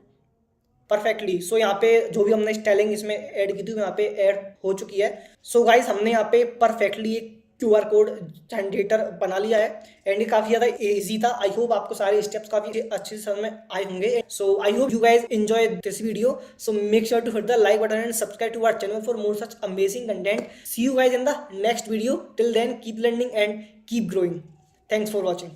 परफेक्टली। सो यहाँ पे जो भी हमने स्टाइलिंग इसमें ऐड की थी यहाँ पे ऐड हो चुकी है। सो गाइस, हमने यहाँ पे परफेक्टली एक QR कोड जनरेटर बना लिया है एंड ये काफ़ी ज़्यादा इजी था। आई होप आपको सारे स्टेप्स काफ़ी अच्छे से समझ में आए होंगे। So I hope you guys enjoy this video. So make sure to hit the like button and subscribe to our channel for more such amazing content. See you guys in the next video. Till then keep learning and keep growing. Thanks for watching.